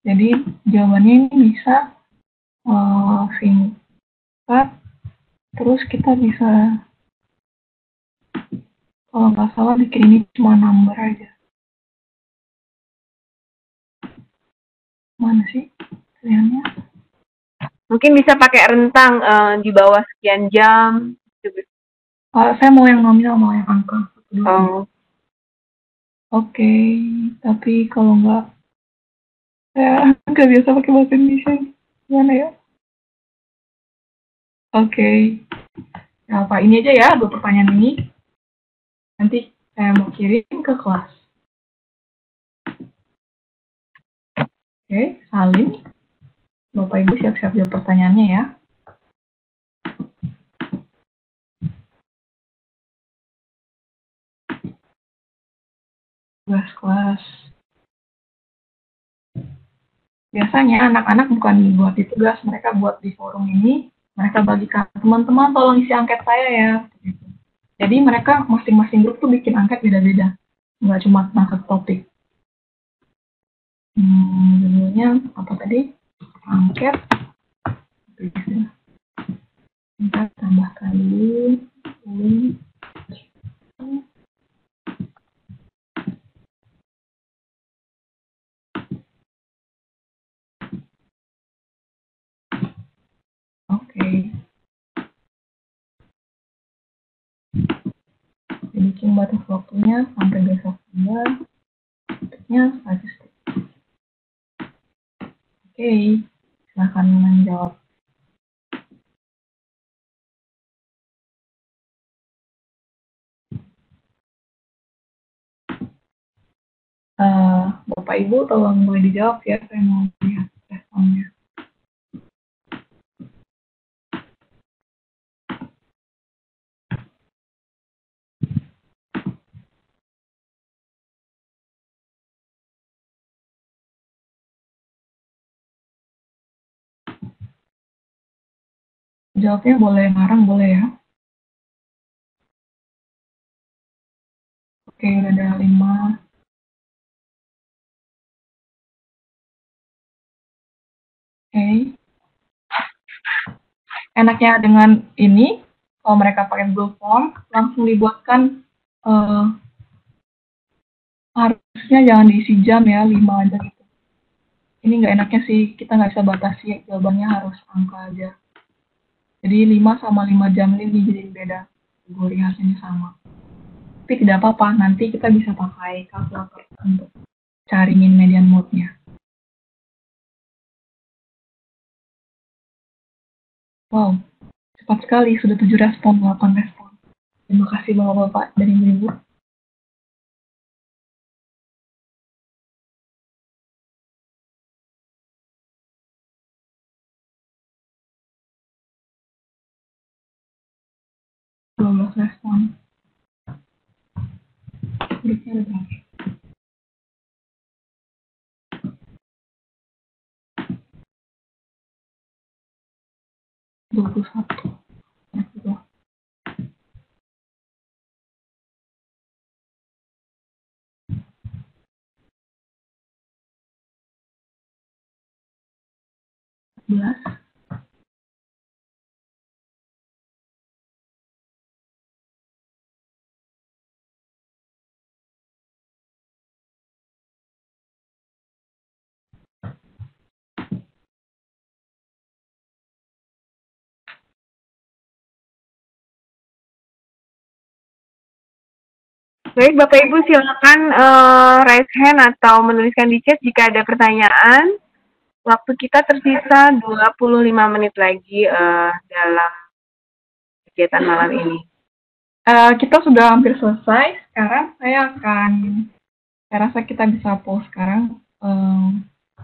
Jadi jawabannya ini bisa singkat, terus kita bisa, kalau nggak salah bikin ini cuma number aja. Mana sih pilihannya? Mungkin bisa pakai rentang di bawah sekian jam. Saya mau yang nominal, mau yang angka. Oke, tapi kalau nggak, saya nggak biasa pakai bahasa Indonesia. Gimana ya? Oke. Nah, Pak, ini aja ya, 2 pertanyaan ini. Nanti saya mau kirim ke kelas. Oke, salin. Bapak Ibu siap-siap jawab pertanyaannya ya. Tugas kelas. Biasanya anak-anak bukan buat di tugas, mereka buat di forum ini, mereka bagikan teman-teman tolong isi angket saya ya. Jadi mereka masing-masing grup tuh bikin angket beda-beda, nggak cuma tentang satu topik. Judulnya apa tadi? Angket. Kita tambah kali. Oke. Bikin batas waktunya sampai besok juga. Topiknya statistik. Oke, silakan menjawab. Bapak Ibu tolong boleh dijawab ya, saya mau lihat responnya. Jawabnya boleh ngarang, boleh ya. Oke, udah ada 5. Oke. Enaknya dengan ini, kalau mereka pakai Google Form, langsung dibuatkan, harusnya jangan diisi jam ya, 5 aja gitu. Ini nggak enaknya sih, kita nggak bisa batasi, jawabannya harus angka aja. Jadi 5 sama 5 jam ini jadi beda, kategori hasilnya sama. Tapi tidak apa-apa, nanti kita bisa pakai kalkulator untuk cari mean median mode-nya. Wow, cepat sekali, sudah 7 respon, 8 respon. Terima kasih Bapak-Bapak dan Ibu-Ibu. Respon. Grupnya ada berapa? Dua puluh satu. 11. Baik, Bapak Ibu silakan raise hand atau menuliskan di chat jika ada pertanyaan. Waktu kita tersisa 25 menit lagi dalam kegiatan malam ini. Kita sudah hampir selesai. Sekarang saya rasa kita bisa pause sekarang.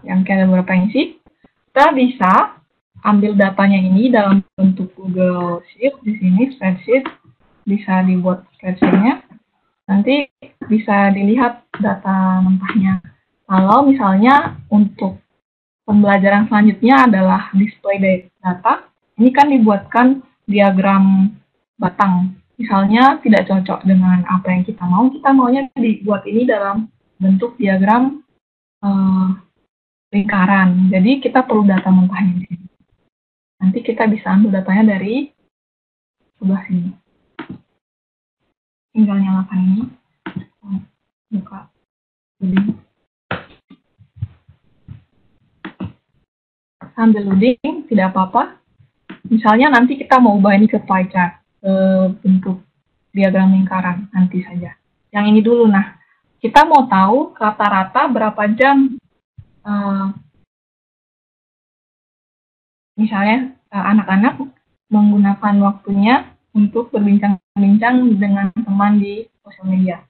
Yang kayak ada beberapa yang isi. Kita bisa ambil datanya ini dalam bentuk Google Sheet di sini, spreadsheet. Bisa dibuat spreadsheet-nya. Nanti bisa dilihat data mentahnya. Kalau misalnya untuk pembelajaran selanjutnya adalah display data, ini kan dibuatkan diagram batang. Misalnya tidak cocok dengan apa yang kita mau, kita maunya dibuat ini dalam bentuk diagram lingkaran. Jadi kita perlu data mentahnya di sini. Nanti kita bisa ambil datanya dari sebelah sini. Tinggal nyalakan ini, buka loading. Sambil loading, tidak apa-apa. Misalnya nanti kita mau ubah ini ke pie chart, bentuk diagram lingkaran, nanti saja. Yang ini dulu, nah. Kita mau tahu rata-rata berapa jam, misalnya anak-anak menggunakan waktunya untuk berbincang-bincang dengan teman di sosial media.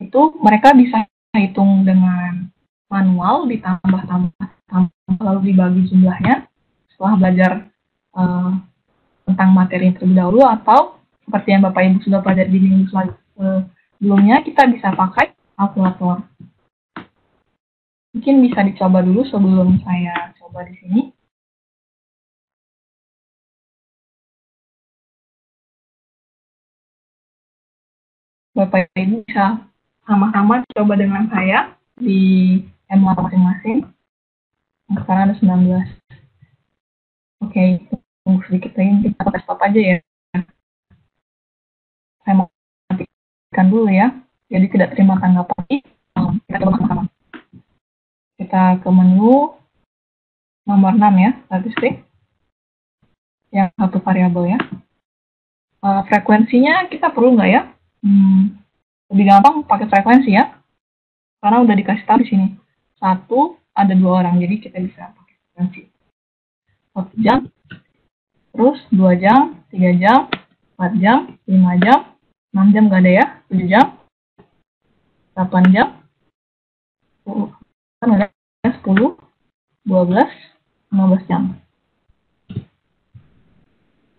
Itu mereka bisa hitung dengan manual, ditambah lalu dibagi jumlahnya. setelah belajar tentang materi yang terlebih dahulu, atau seperti yang Bapak Ibu sudah pelajari di minggu sebelumnya, kita bisa pakai kalkulator. Mungkin bisa dicoba dulu sebelum saya coba di sini. Bapak Ibu bisa sama-sama coba dengan saya di emulator masing-masing. Sekarang ada 19. Oke, tunggu sedikit lagi, kita pakai stop aja ya. Saya mau matikan dulu ya, jadi tidak terima tanggapan. Kita coba sama-sama. Kita ke menu nomor 6 ya, statistik. Yang satu variabel ya. Frekuensinya kita perlu nggak ya? Lebih gampang pakai frekuensi ya, karena udah dikasih tahu di sini. 1 ada 2 orang, jadi kita bisa pakai frekuensi. 1 jam, terus 2 jam, 3 jam, 4 jam, 5 jam, 6 jam nggak ada ya, 7 jam, 8 jam, 10, 12, 15 jam.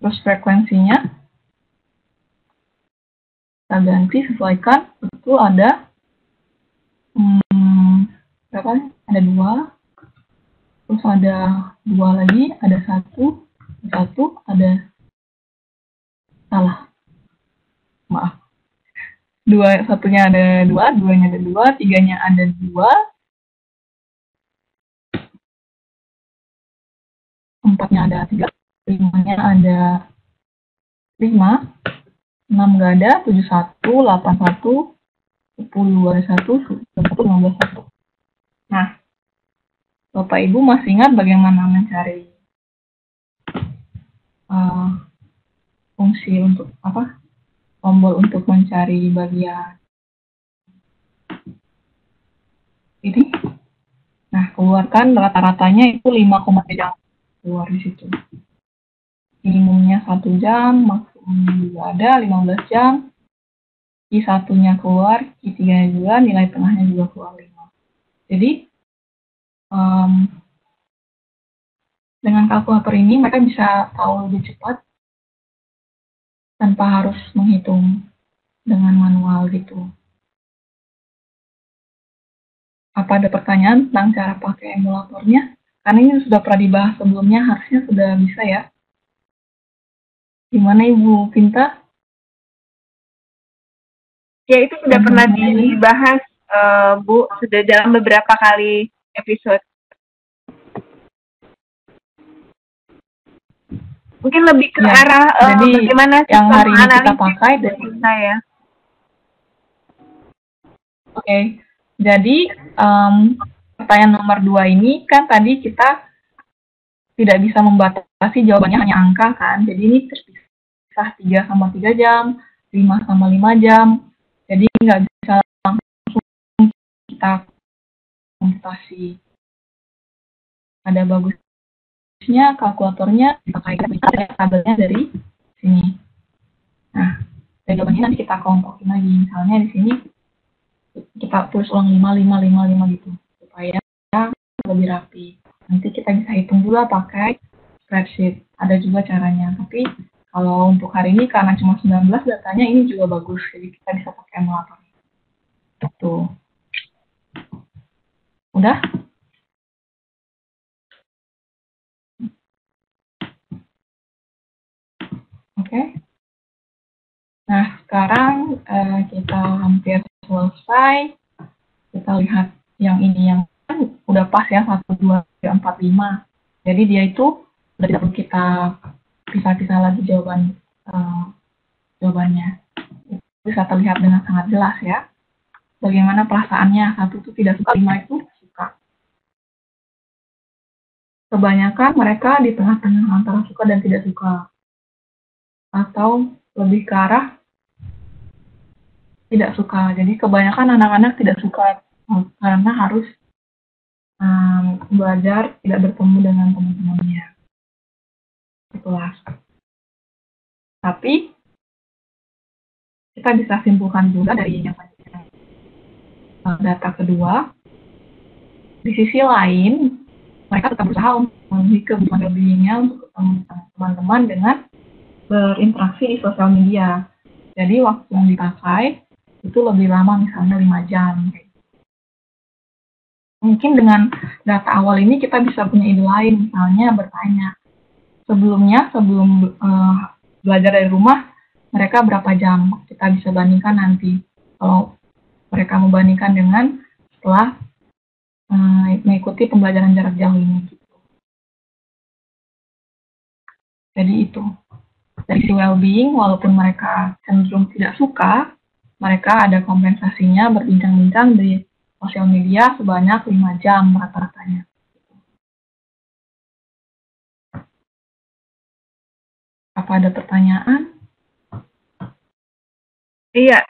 Terus frekuensinya kita ganti, sesuaikan. Itu ada berapa? Ada 2, terus ada 2 lagi, ada 1, ada salah, maaf, 2, satunya ada 2, 2-nya ada 2, 3-nya ada 2, 4-nya ada 3, 5-nya ada 5, 6 nggak ada, 7, 1, 8, 1, 10 ada 1, 15, 1. Nah, Bapak Ibu masih ingat bagaimana mencari fungsi untuk apa? Tombol untuk mencari bagian ini. Nah, keluarkan rata-ratanya itu 5,3 keluar di situ. Minimumnya 1 jam, maksimumnya juga ada 15 jam. Q1-nya keluar, Q3-nya juga, nilai tengahnya juga keluar 5. Jadi, dengan kalkulator ini mereka bisa tahu lebih cepat tanpa harus menghitung dengan manual gitu. Apa ada pertanyaan tentang cara pakai emulatornya? Karena ini sudah pernah dibahas sebelumnya, harusnya sudah bisa ya. Gimana Ibu Pinta? Ya, itu sudah pernah dibahas, Bu, sudah dalam beberapa kali episode. Mungkin lebih ke arah jadi bagaimana yang hari ini kita pakai dari saya. Oke, jadi pertanyaan nomor 2 ini kan tadi kita tidak bisa membatasi jawabannya hanya angka kan, jadi ini terpisah 3 sama 3 jam, 5 sama 5 jam, jadi nggak bisa langsung kita komputasi. Ada bagusnya kalkulatornya dipakai tabelnya dari sini. Nah, jawabannya nanti kita kelompokin lagi, misalnya di sini kita tulis ulang 5 gitu supaya lebih rapi. Nanti kita bisa hitung juga pakai spreadsheet. Ada juga caranya. Tapi kalau untuk hari ini karena cuma 19 datanya ini juga bagus. Jadi kita bisa pakai emulator. Tuh. Udah? Oke. Nah, sekarang kita hampir selesai. Kita lihat yang ini yang udah pas ya, 1, 2, 3, 4, 5. Jadi dia itu udah tidak perlu kita pisah-pisah lagi jawabannya. Bisa terlihat dengan sangat jelas ya. Bagaimana perasaannya, 1 itu tidak suka, 5 itu suka. Kebanyakan mereka di tengah-tengah antara suka dan tidak suka. Atau lebih ke arah tidak suka. Jadi kebanyakan anak-anak tidak suka karena harus belajar tidak bertemu dengan teman-temannya. Itulah. Tapi kita bisa simpulkan juga dari yang data kedua. Di sisi lain, mereka tetap berusaha untuk memenuhi kebutuhan well-being-nya untuk ketemu sama teman-teman dengan berinteraksi di sosial media. Jadi waktu yang dipakai itu lebih lama, misalnya 5 jam. Mungkin dengan data awal ini kita bisa punya ide lain, misalnya bertanya, sebelum belajar dari rumah, mereka berapa jam? Kita bisa bandingkan nanti. Kalau mereka membandingkan dengan setelah mengikuti pembelajaran jarak jauh ini. Jadi itu. Dari sisi well-being, walaupun mereka cenderung tidak suka, mereka ada kompensasinya berbincang-bincang di sosial media sebanyak 5 jam rata-ratanya. Apa ada pertanyaan? Iya,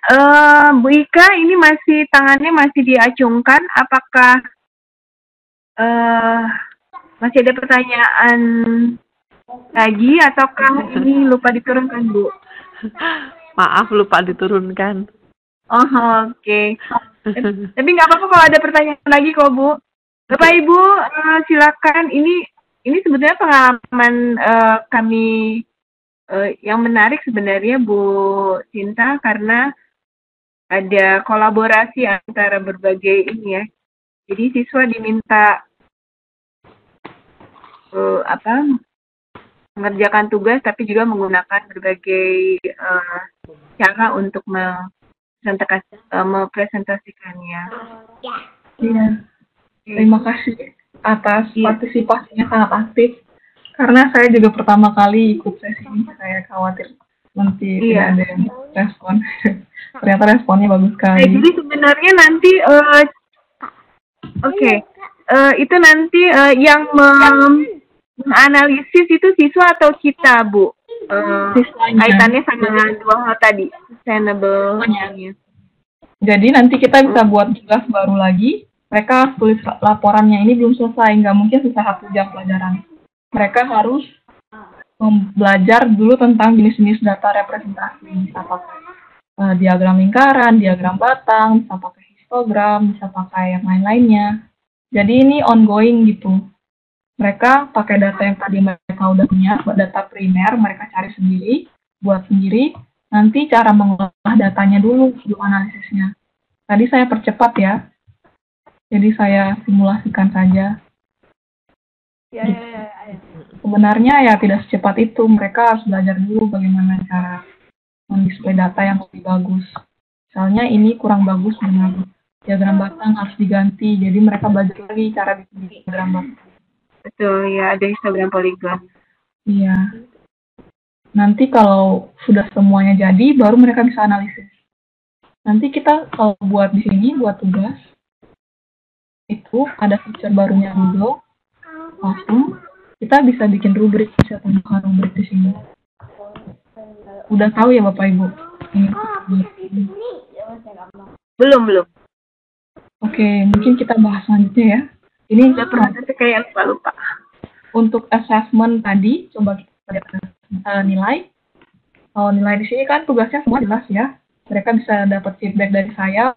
Bu Ika ini tangannya masih diacungkan. Apakah masih ada pertanyaan lagi ataukah ini lupa diturunkan, Bu? Maaf, lupa diturunkan. Oh, oke. Tapi nggak apa-apa kalau ada pertanyaan lagi kok, Bu. Bapak Ibu, silakan. Ini sebetulnya pengalaman kami yang menarik sebenarnya, Bu Sinta, karena ada kolaborasi antara berbagai ini ya. Jadi siswa diminta mengerjakan tugas, tapi juga menggunakan berbagai cara untuk mempresentasikannya. Iya. Terima kasih atas partisipasinya sangat aktif. Karena saya juga pertama kali ikut sesi ini, saya khawatir nanti tidak ada yang respon. Ternyata responnya bagus sekali. Jadi sebenarnya nanti, itu nanti yang menganalisis itu siswa atau kita, Bu? Kaitannya sama dua hal tadi, sustainable. Jadi nanti kita bisa buat tugas baru lagi. Mereka tulis laporannya ini belum selesai, nggak mungkin selesai 1 jam pelajaran. Mereka harus belajar dulu tentang jenis-jenis data representasi, bisa pakai diagram lingkaran, diagram batang, bisa pakai histogram, bisa pakai yang lain-lainnya. Jadi ini ongoing gitu. Mereka pakai data yang tadi mereka udah punya, data primer, mereka cari sendiri, buat sendiri. Nanti cara mengolah datanya dulu sebelum analisisnya. Tadi saya percepat ya. Jadi saya simulasikan saja. Ya. Sebenarnya ya tidak secepat itu. Mereka harus belajar dulu bagaimana cara mendisplay data yang lebih bagus. Misalnya ini kurang bagus dengan diagram batang harus diganti. Jadi mereka belajar lagi cara bikin diagram batang. Betul, ya ada histogram poligon. Iya. Nanti kalau sudah semuanya jadi, baru mereka bisa analisis. Nanti kita kalau buat di sini, buat tugas, itu ada feature barunya Google Classroom. Kita bisa bikin rubrik, bisa tambahkan rubrik di sini. Udah tahu ya Bapak Ibu? Ini. Belum. Oke, mungkin kita bahas selanjutnya ya. Ini udah pernah tapi kayak lupa. Untuk assessment tadi, coba kita lihat nilai. Kalau nilai di sini kan tugasnya semua jelas ya. Mereka bisa dapat feedback dari saya.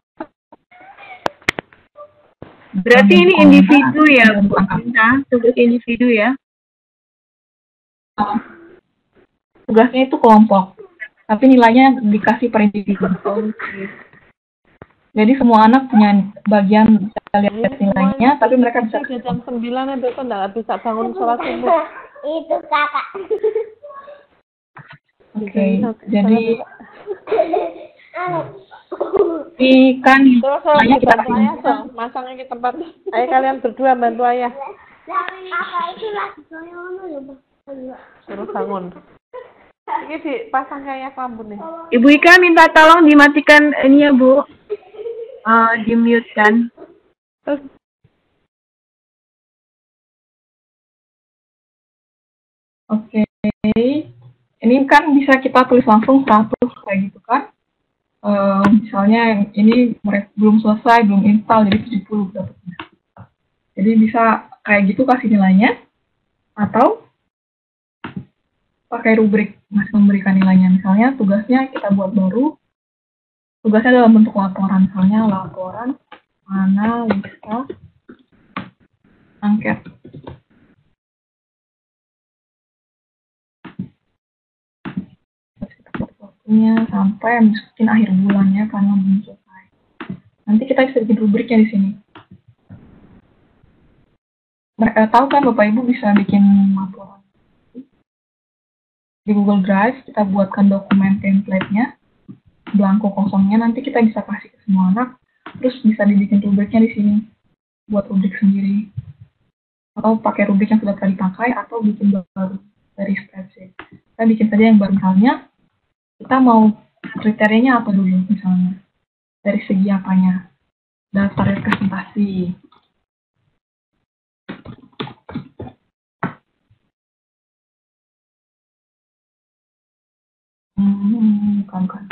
Berarti ini individu ya, Bu Sinta? Tugas individu ya? Tugasnya itu kelompok. Tapi nilainya dikasih per individu. Jadi semua anak punya bagian bisa lihat nilainya, tapi mereka bisa jam 9 itu kok nggak bisa bangun sholat subuh. Itu kakak. Oke, jadi ikan terus nilainya kita bantu ayah dong, masangnya ke tempat. Ayo kalian berdua bantu ayah. Kakak itu lagi Suruh bangun. Ini dipasang kayak lampu nih. Ibu Ika minta tolong dimatikan ini ya, Bu. Di-mute kan. Oke. Ini kan bisa kita tulis langsung 100 kayak gitu kan. Misalnya yang ini belum selesai, belum install, jadi 70 dapatnya. Jadi bisa kayak gitu kasih nilainya. Atau pakai rubrik, masih memberikan nilainya. Misalnya tugasnya kita buat baru. Tugasnya dalam bentuk laporan. Misalnya laporan analisa angket. selesai, mungkin akhir bulannya karena belum selesai. Nanti kita bisa bikin rubriknya di sini. Tahu kan Bapak Ibu bisa bikin laporan di Google Drive, kita buatkan dokumen template-nya, blanko kosongnya, nanti kita bisa kasih ke semua anak, terus bisa dibikin rubriknya di sini, buat rubrik sendiri, atau pakai rubrik yang sudah pernah dipakai, atau bikin baru dari spreadsheet. Kita bikin saja yang baru, misalnya kita mau kriterianya apa dulu, misalnya dari segi apanya, daftar representasi. Bukan.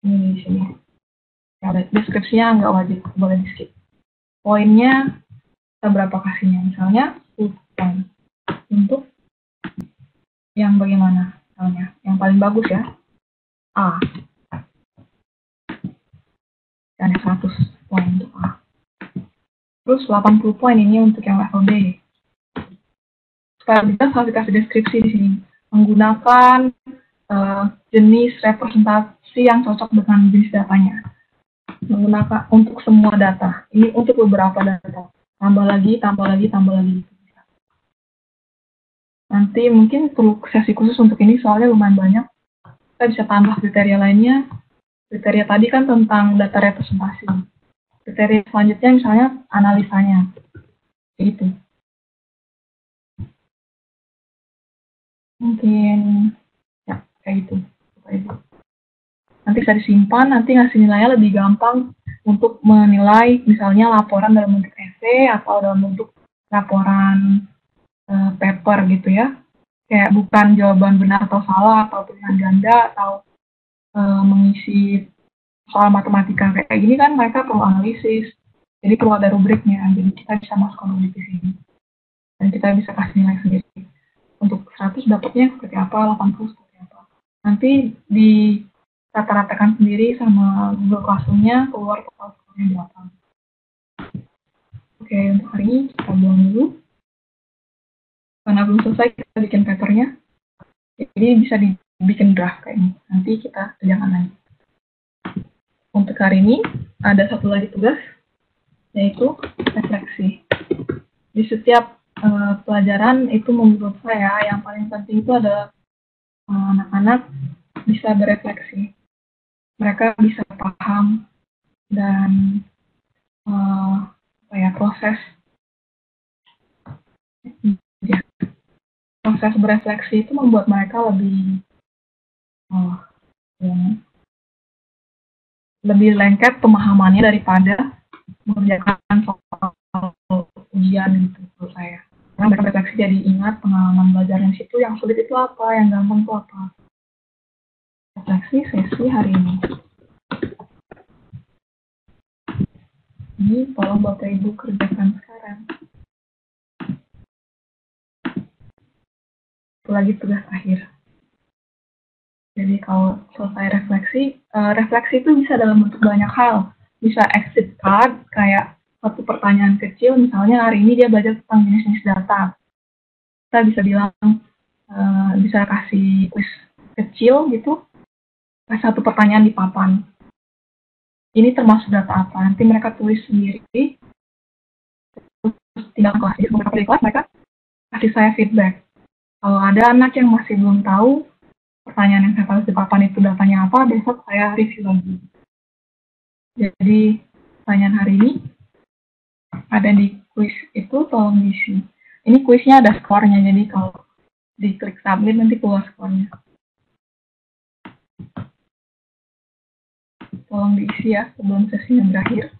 Ini di sini. Ya, deskripsinya nggak wajib, boleh di skip. Poinnya kita berapa kasihnya? Misalnya 10 poin. Untuk yang bagaimana? Misalnya, yang paling bagus ya, A. Dan 100 poin untuk A. Terus 80 poin ini untuk yang level B. Supaya kita harus dikasih deskripsi di sini. Menggunakan jenis representasi yang cocok dengan jenis datanya. Menggunakan untuk semua data. Ini untuk beberapa data. Tambah lagi. Nanti mungkin perlu sesi khusus untuk ini soalnya lumayan banyak. Kita bisa tambah kriteria lainnya. Kriteria tadi kan tentang data representasi. Kriteria selanjutnya misalnya analisanya. Gitu. Mungkin ya kayak gitu. Nanti bisa disimpan, nanti ngasih nilainya lebih gampang untuk menilai misalnya laporan dalam bentuk essay atau dalam bentuk laporan paper gitu ya. Kayak bukan jawaban benar atau salah, atau pilihan ganda, atau mengisi soal matematika kayak gini kan mereka perlu analisis. Jadi perlu ada rubriknya, jadi kita bisa masukkan rubrik di sini. Dan kita bisa kasih nilai sendiri. Untuk 100 dapatnya seperti apa, 80 seperti apa. Nanti di rata-ratakan sendiri sama Google Classroom-nya keluar total skornya berapa. Oke, untuk hari ini kita buang dulu. Karena belum selesai, kita bikin papernya. Jadi bisa dibikin draft kayak ini. Nanti kita kerjakan lagi. Untuk hari ini, ada satu lagi tugas, yaitu refleksi. Di setiap pelajaran itu menurut saya yang paling penting itu adalah anak-anak bisa berefleksi. Mereka bisa paham dan proses berefleksi itu membuat mereka lebih lengket pemahamannya daripada mengerjakan soal ujian gitu menurut saya. Karena mereka refleksi jadi ingat pengalaman belajarnya situ, yang sulit itu apa, yang gampang itu apa. Refleksi sesi hari ini. Ini tolong Bapak Ibu kerjakan sekarang. Itu lagi tugas akhir. Jadi kalau selesai refleksi itu bisa dalam bentuk banyak hal. Bisa exit card, kayak satu pertanyaan kecil, misalnya hari ini dia belajar tentang jenis-jenis data. Kita bisa bilang, bisa kasih quiz kecil gitu, kasih satu pertanyaan di papan. Ini termasuk data apa? Nanti mereka tulis sendiri, terus tinggal kelas. Jadi mereka di kelas, mereka kasih saya feedback. Kalau ada anak yang masih belum tahu, pertanyaan yang saya tulis di papan itu datanya apa, besok saya review lagi. Jadi, pertanyaan hari ini ada di quiz itu, tolong diisi. Ini quiznya ada skornya, jadi kalau diklik submit nanti keluar skornya. Tolong diisi ya sebelum sesinya berakhir.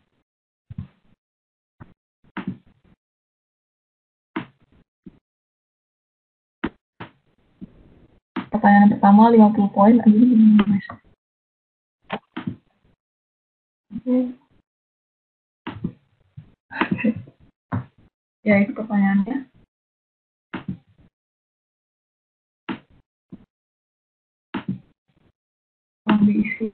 Pertanyaan pertama 50 poin, Oke. Ya, itu pertanyaannya. Tolong diisi.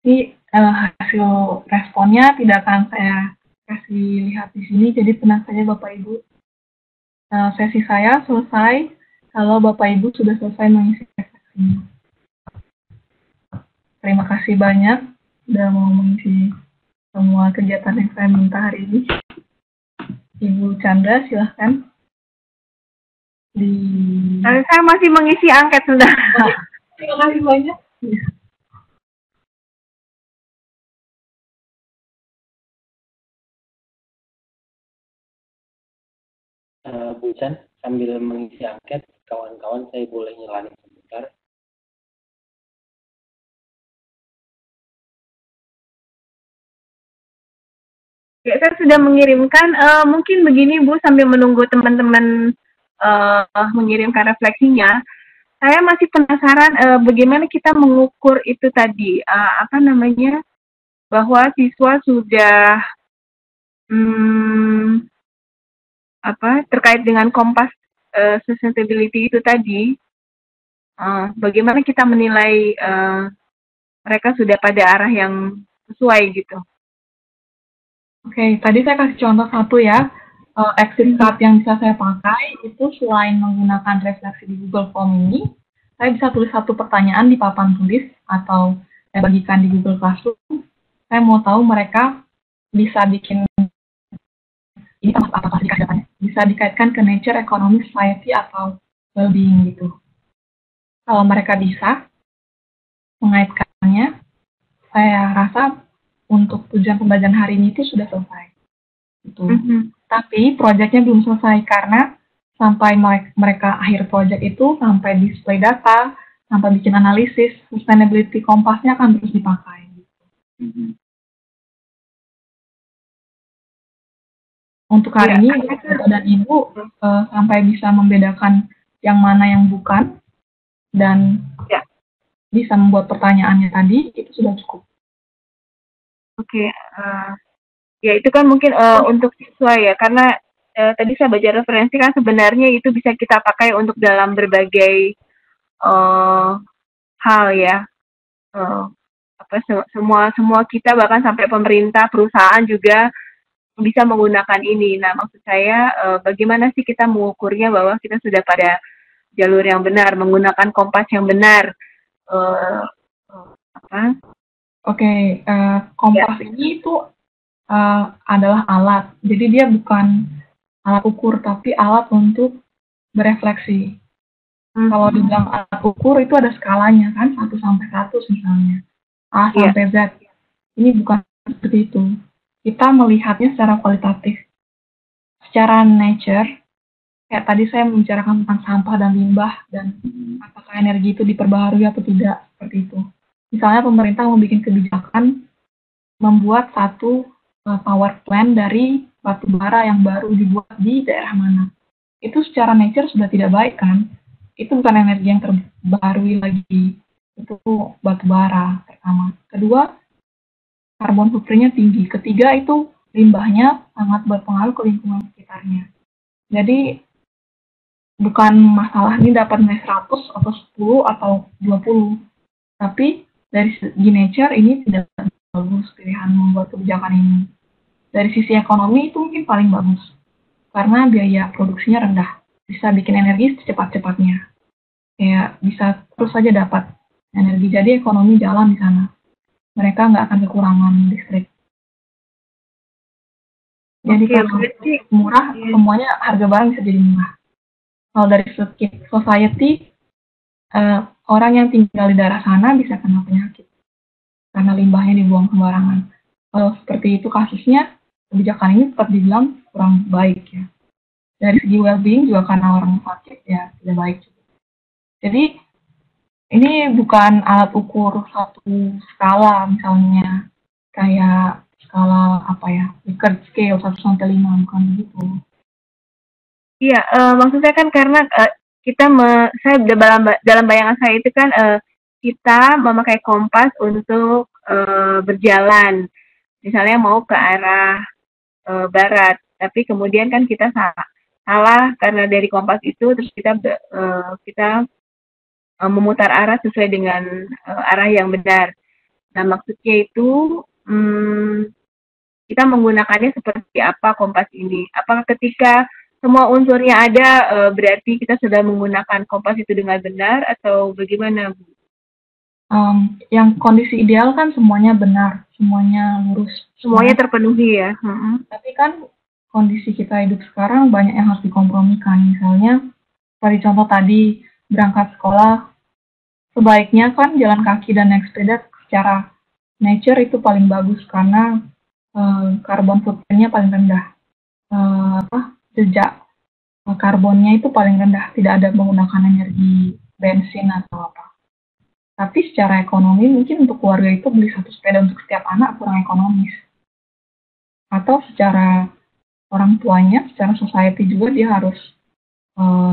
Ini hasil responnya tidak akan saya kasih lihat di sini, jadi tenang saja Bapak Ibu. Sesi saya selesai kalau Bapak Ibu sudah selesai mengisi refleksinya. Terima kasih banyak sudah mau mengisi semua kegiatan yang saya minta hari ini. Ibu Chandra, silahkan. Saya masih mengisi angket sudah. Terima kasih banyak. Bu Chan, sambil mengisi angket, kawan-kawan saya boleh nyalain sebentar. Ya, saya sudah mengirimkan. Mungkin begini Bu, sambil menunggu teman-teman mengirimkan refleksinya, saya masih penasaran bagaimana kita mengukur itu tadi, bahwa siswa sudah terkait dengan kompas sustainability itu tadi. Bagaimana kita menilai mereka sudah pada arah yang sesuai gitu. Oke, tadi saya kasih contoh satu ya. Exit card yang bisa saya pakai itu selain menggunakan refleksi di Google Form ini, saya bisa tulis satu pertanyaan di papan tulis atau saya bagikan di Google Classroom. Saya mau tahu mereka bisa bikin ini apa dikasih datanya, bisa dikaitkan ke nature, economy, society, atau well-being gitu. Kalau mereka bisa mengaitkannya, saya rasa untuk tujuan pembelajaran hari ini itu sudah selesai. Gitu. Tapi proyeknya belum selesai karena sampai mereka akhir proyek itu, sampai display data, sampai bikin analisis, sustainability kompasnya akan terus dipakai. Untuk hari ini, Bapak dan Ibu sampai bisa membedakan yang mana yang bukan dan bisa membuat pertanyaannya tadi, itu sudah cukup. Oke, ya itu kan mungkin untuk siswa ya, karena tadi saya baca referensi kan sebenarnya itu bisa kita pakai untuk dalam berbagai hal ya. Semua kita bahkan sampai pemerintah, perusahaan juga bisa menggunakan ini. Nah, maksud saya bagaimana sih kita mengukurnya bahwa kita sudah pada jalur yang benar, menggunakan kompas yang benar. Oke, kompas ini itu adalah alat. Jadi dia bukan alat ukur, tapi alat untuk berefleksi. Kalau dibilang alat ukur itu ada skalanya kan, 1 sampai 100 misalnya. A sampai Z. Ini bukan seperti itu. Kita melihatnya secara kualitatif. Secara nature, kayak tadi saya membicarakan tentang sampah dan limbah, dan apakah energi itu diperbaharui atau tidak, seperti itu. Misalnya pemerintah membuat kebijakan membuat satu power plant dari batu bara yang baru dibuat di daerah mana. Itu secara nature sudah tidak baik kan? Itu bukan energi yang terbaharui lagi. Itu batu bara pertama. Kedua, karbon footprint-nya tinggi. Ketiga, itu limbahnya sangat berpengaruh ke lingkungan sekitarnya. Jadi bukan masalah ini dapat nilai 100 atau 10 atau 20. Tapi dari segi nature ini tidak bagus pilihan membuat kebijakan ini. Dari sisi ekonomi itu mungkin paling bagus. Karena biaya produksinya rendah. Bisa bikin energi secepat-cepatnya. Kayak bisa terus saja dapat energi. Jadi ekonomi jalan di sana. Mereka nggak akan kekurangan listrik. Jadi kalau murah, semuanya harga barang bisa jadi murah. Kalau dari segi society, orang yang tinggal di daerah sana bisa kena penyakit karena limbahnya dibuang sembarangan. Kalau seperti itu kasusnya, kebijakan ini tetap dibilang kurang baik ya. Dari segi well-being juga karena orang sakit ya tidak baik juga. Jadi ini bukan alat ukur satu skala, misalnya kayak skala Likert scale 1 sampai 5, bukan begitu. Iya, maksud saya kan karena saya dalam bayangan saya itu kan kita memakai kompas untuk berjalan, misalnya mau ke arah barat, tapi kemudian kan kita salah karena dari kompas itu terus kita memutar arah sesuai dengan arah yang benar. Nah, maksudnya itu kita menggunakannya seperti apa Kompas ini? Apakah ketika semua unsurnya ada, berarti kita sudah menggunakan Kompas itu dengan benar atau bagaimana, Bu? Yang kondisi ideal kan semuanya benar, semuanya lurus. Semuanya terpenuhi ya? Tapi kan kondisi kita hidup sekarang banyak yang harus dikompromikan. Misalnya, seperti contoh tadi, berangkat sekolah, sebaiknya kan jalan kaki dan naik sepeda secara nature itu paling bagus karena karbon footprint-nya paling rendah. Jejak karbonnya itu paling rendah, tidak ada menggunakan energi bensin atau apa. Tapi secara ekonomi mungkin untuk keluarga itu beli satu sepeda untuk setiap anak kurang ekonomis. Atau secara orang tuanya, secara society juga dia harus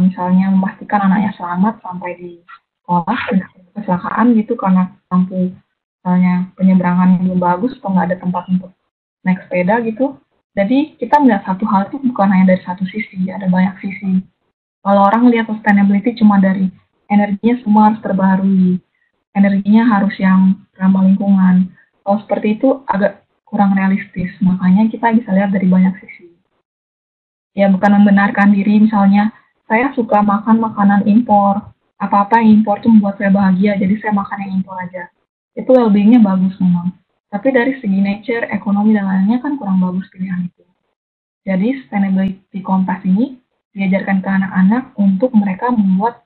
misalnya memastikan anaknya selamat sampai di sekolah, tidak kecelakaan gitu karena lampu misalnya penyeberangan belum bagus atau nggak ada tempat untuk naik sepeda gitu. Jadi kita melihat satu hal itu bukan hanya dari satu sisi, ada banyak sisi. Kalau orang lihat sustainability cuma dari energinya semua harus terbaharui, energinya harus yang ramah lingkungan. Kalau seperti itu agak kurang realistis, makanya kita bisa lihat dari banyak sisi. Ya bukan membenarkan diri, misalnya saya suka makan makanan impor, apa-apa yang impor itu membuat saya bahagia, jadi saya makan yang impor aja. Itu well-being-nya bagus memang. Tapi dari segi nature, ekonomi, dan lainnya kan kurang bagus pilihan itu. Jadi sustainability Kompas ini diajarkan ke anak-anak untuk mereka membuat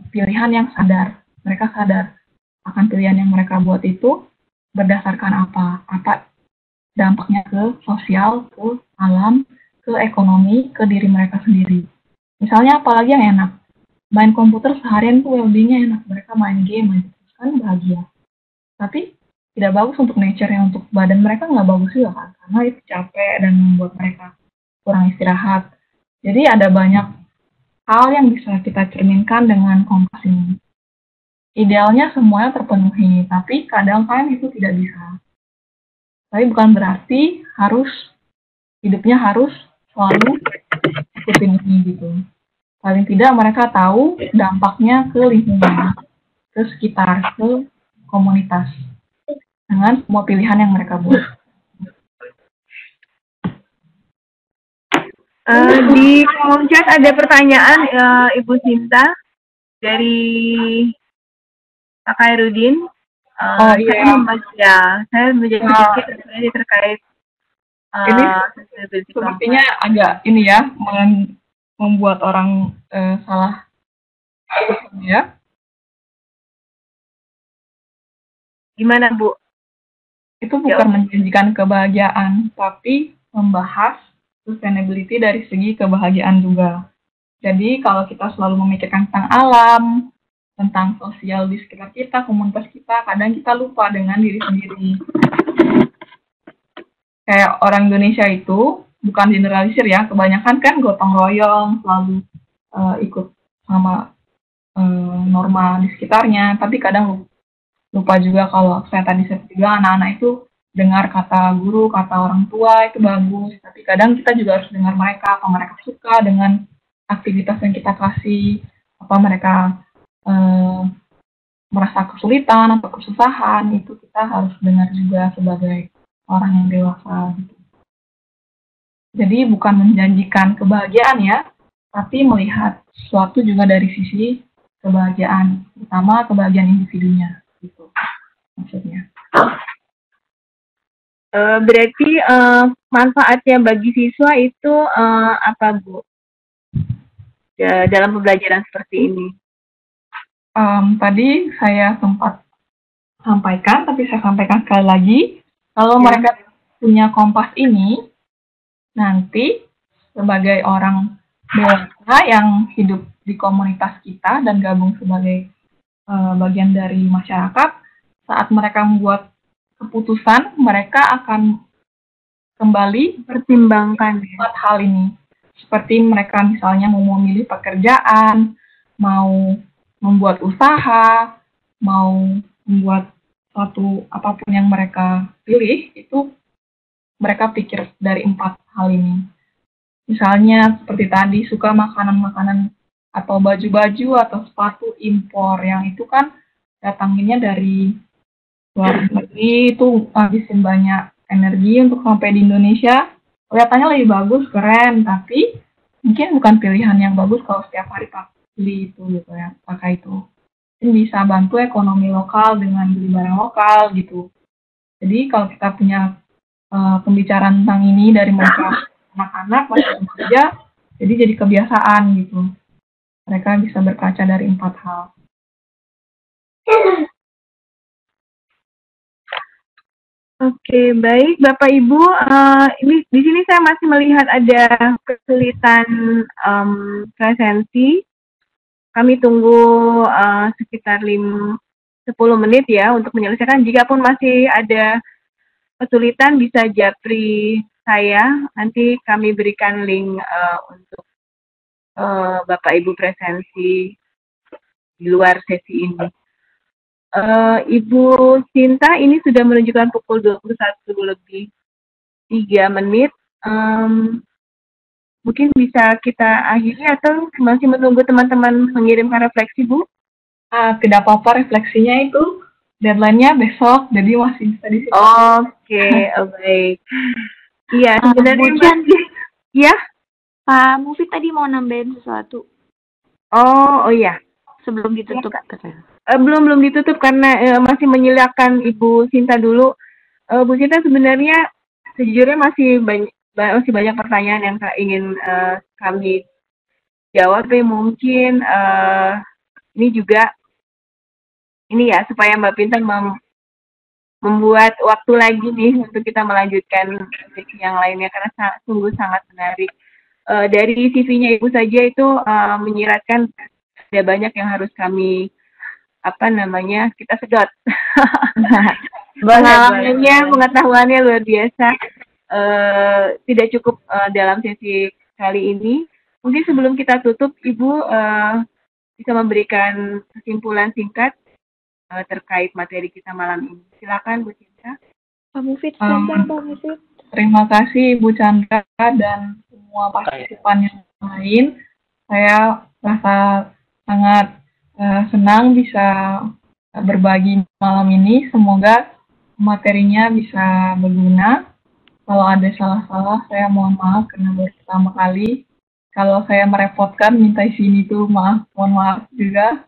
pilihan yang sadar. Mereka sadar akan pilihan yang mereka buat itu berdasarkan apa dampaknya ke sosial, ke alam, ke ekonomi, ke diri mereka sendiri. Misalnya apalagi yang enak, main komputer seharian tuh well-being-nya enak, mereka main game aja, kan bahagia. Tapi tidak bagus untuk nature, yang untuk badan mereka nggak bagus juga kan, karena itu capek dan membuat mereka kurang istirahat. Jadi ada banyak hal yang bisa kita cerminkan dengan Kompas ini. Idealnya semuanya terpenuhi, tapi kadang kan itu tidak bisa. Tapi bukan berarti hidupnya harus selalu ikutin ini gitu. Paling tidak mereka tahu dampaknya ke lingkungan, ke sekitar, ke komunitas, dengan semua pilihan yang mereka buat. Di kolom chat ada pertanyaan Ibu Sinta dari Pak Khairudin. Iya. Saya menjadi sedikit referensi terkait ini sepertinya agak ini ya, membuat orang salah ya. Gimana Bu? Itu bukan menjanjikan kebahagiaan, tapi membahas sustainability dari segi kebahagiaan juga. Jadi kalau kita selalu memikirkan tentang alam, tentang sosial di sekitar kita, komunitas kita, kadang kita lupa dengan diri sendiri. Kayak orang Indonesia itu, bukan generalisir ya, kebanyakan kan gotong royong, selalu ikut sama norma di sekitarnya, tapi kadang lupa juga kalau saya tadi bilang anak-anak itu dengar kata guru, kata orang tua itu bagus, tapi kadang kita juga harus dengar mereka, apa mereka suka dengan aktivitas yang kita kasih, apa mereka merasa kesulitan atau kesusahan, itu kita harus dengar juga sebagai orang yang dewasa gitu. Jadi bukan menjanjikan kebahagiaan ya, tapi melihat sesuatu juga dari sisi kebahagiaan, terutama kebahagiaan individunya gitu maksudnya. Berarti manfaatnya bagi siswa itu apa Bu? Dalam pembelajaran seperti ini? Tadi saya sempat sampaikan, tapi saya sampaikan sekali lagi, kalau mereka punya Kompas ini, nanti sebagai orang dewasa yang hidup di komunitas kita dan gabung sebagai bagian dari masyarakat, saat mereka membuat keputusan, mereka akan kembali pertimbangkan empat hal ini. Seperti mereka misalnya mau memilih pekerjaan, mau membuat usaha, mau membuat suatu apapun yang mereka pilih, itu mereka pikir dari 4 hal ini. Misalnya seperti tadi, suka makanan-makanan atau baju-baju atau sepatu impor, yang itu kan datanginnya dari luar negeri itu habisin banyak energi untuk sampai di Indonesia. Kelihatannya lebih bagus, keren, tapi mungkin bukan pilihan yang bagus kalau setiap hari beli itu gitu ya, pakai itu. Mungkin bisa bantu ekonomi lokal dengan beli barang lokal gitu. Jadi kalau kita punya pembicaraan tentang ini dari mereka anak-anak masih remaja, jadi kebiasaan gitu. Mereka bisa berkaca dari 4 hal. Oke, baik Bapak Ibu. Ini di sini saya masih melihat ada kesulitan presensi. Kami tunggu sekitar 10 menit ya untuk menyelesaikan. Jikapun masih ada kesulitan bisa japri saya. Nanti kami berikan link untuk Bapak Ibu presensi di luar sesi ini. Ibu Sinta ini sudah menunjukkan pukul 21 lebih 3 menit. Mungkin bisa kita akhiri atau masih menunggu teman-teman mengirimkan refleksi, Bu? Tidak apa-apa, refleksinya itu deadline-nya besok, jadi masih bisa di situ. Oke, baik. Iya, sebenarnya masih. Ya? Pak Mufid tadi mau nambahin sesuatu. Oh iya. Sebelum ditutup katanya. Belum ditutup karena masih menyilakan Ibu Sinta dulu. Bu Sinta sebenarnya sejujurnya masih banyak pertanyaan yang ingin kami jawab. Mungkin ini juga ini ya supaya Mbak Pinta membuat waktu lagi nih untuk kita melanjutkan sesi yang lainnya karena sungguh sangat menarik. Dari CV-nya Ibu saja itu menyiratkan ada banyak yang harus kami kita sedot. Pengetahuannya luar biasa. Tidak cukup dalam sesi kali ini. Mungkin sebelum kita tutup, Ibu bisa memberikan kesimpulan singkat terkait materi kita malam ini. Silakan Bu Cinta. Pak Mufid, silakan Pak Mufid. Terima kasih Bu Chandra dan semua partisipan yang lain. Saya rasa sangat senang bisa berbagi malam ini. Semoga materinya bisa berguna. Kalau ada salah-salah, saya mohon maaf karena baru pertama kali. Kalau saya merepotkan, minta sini tuh mohon maaf juga.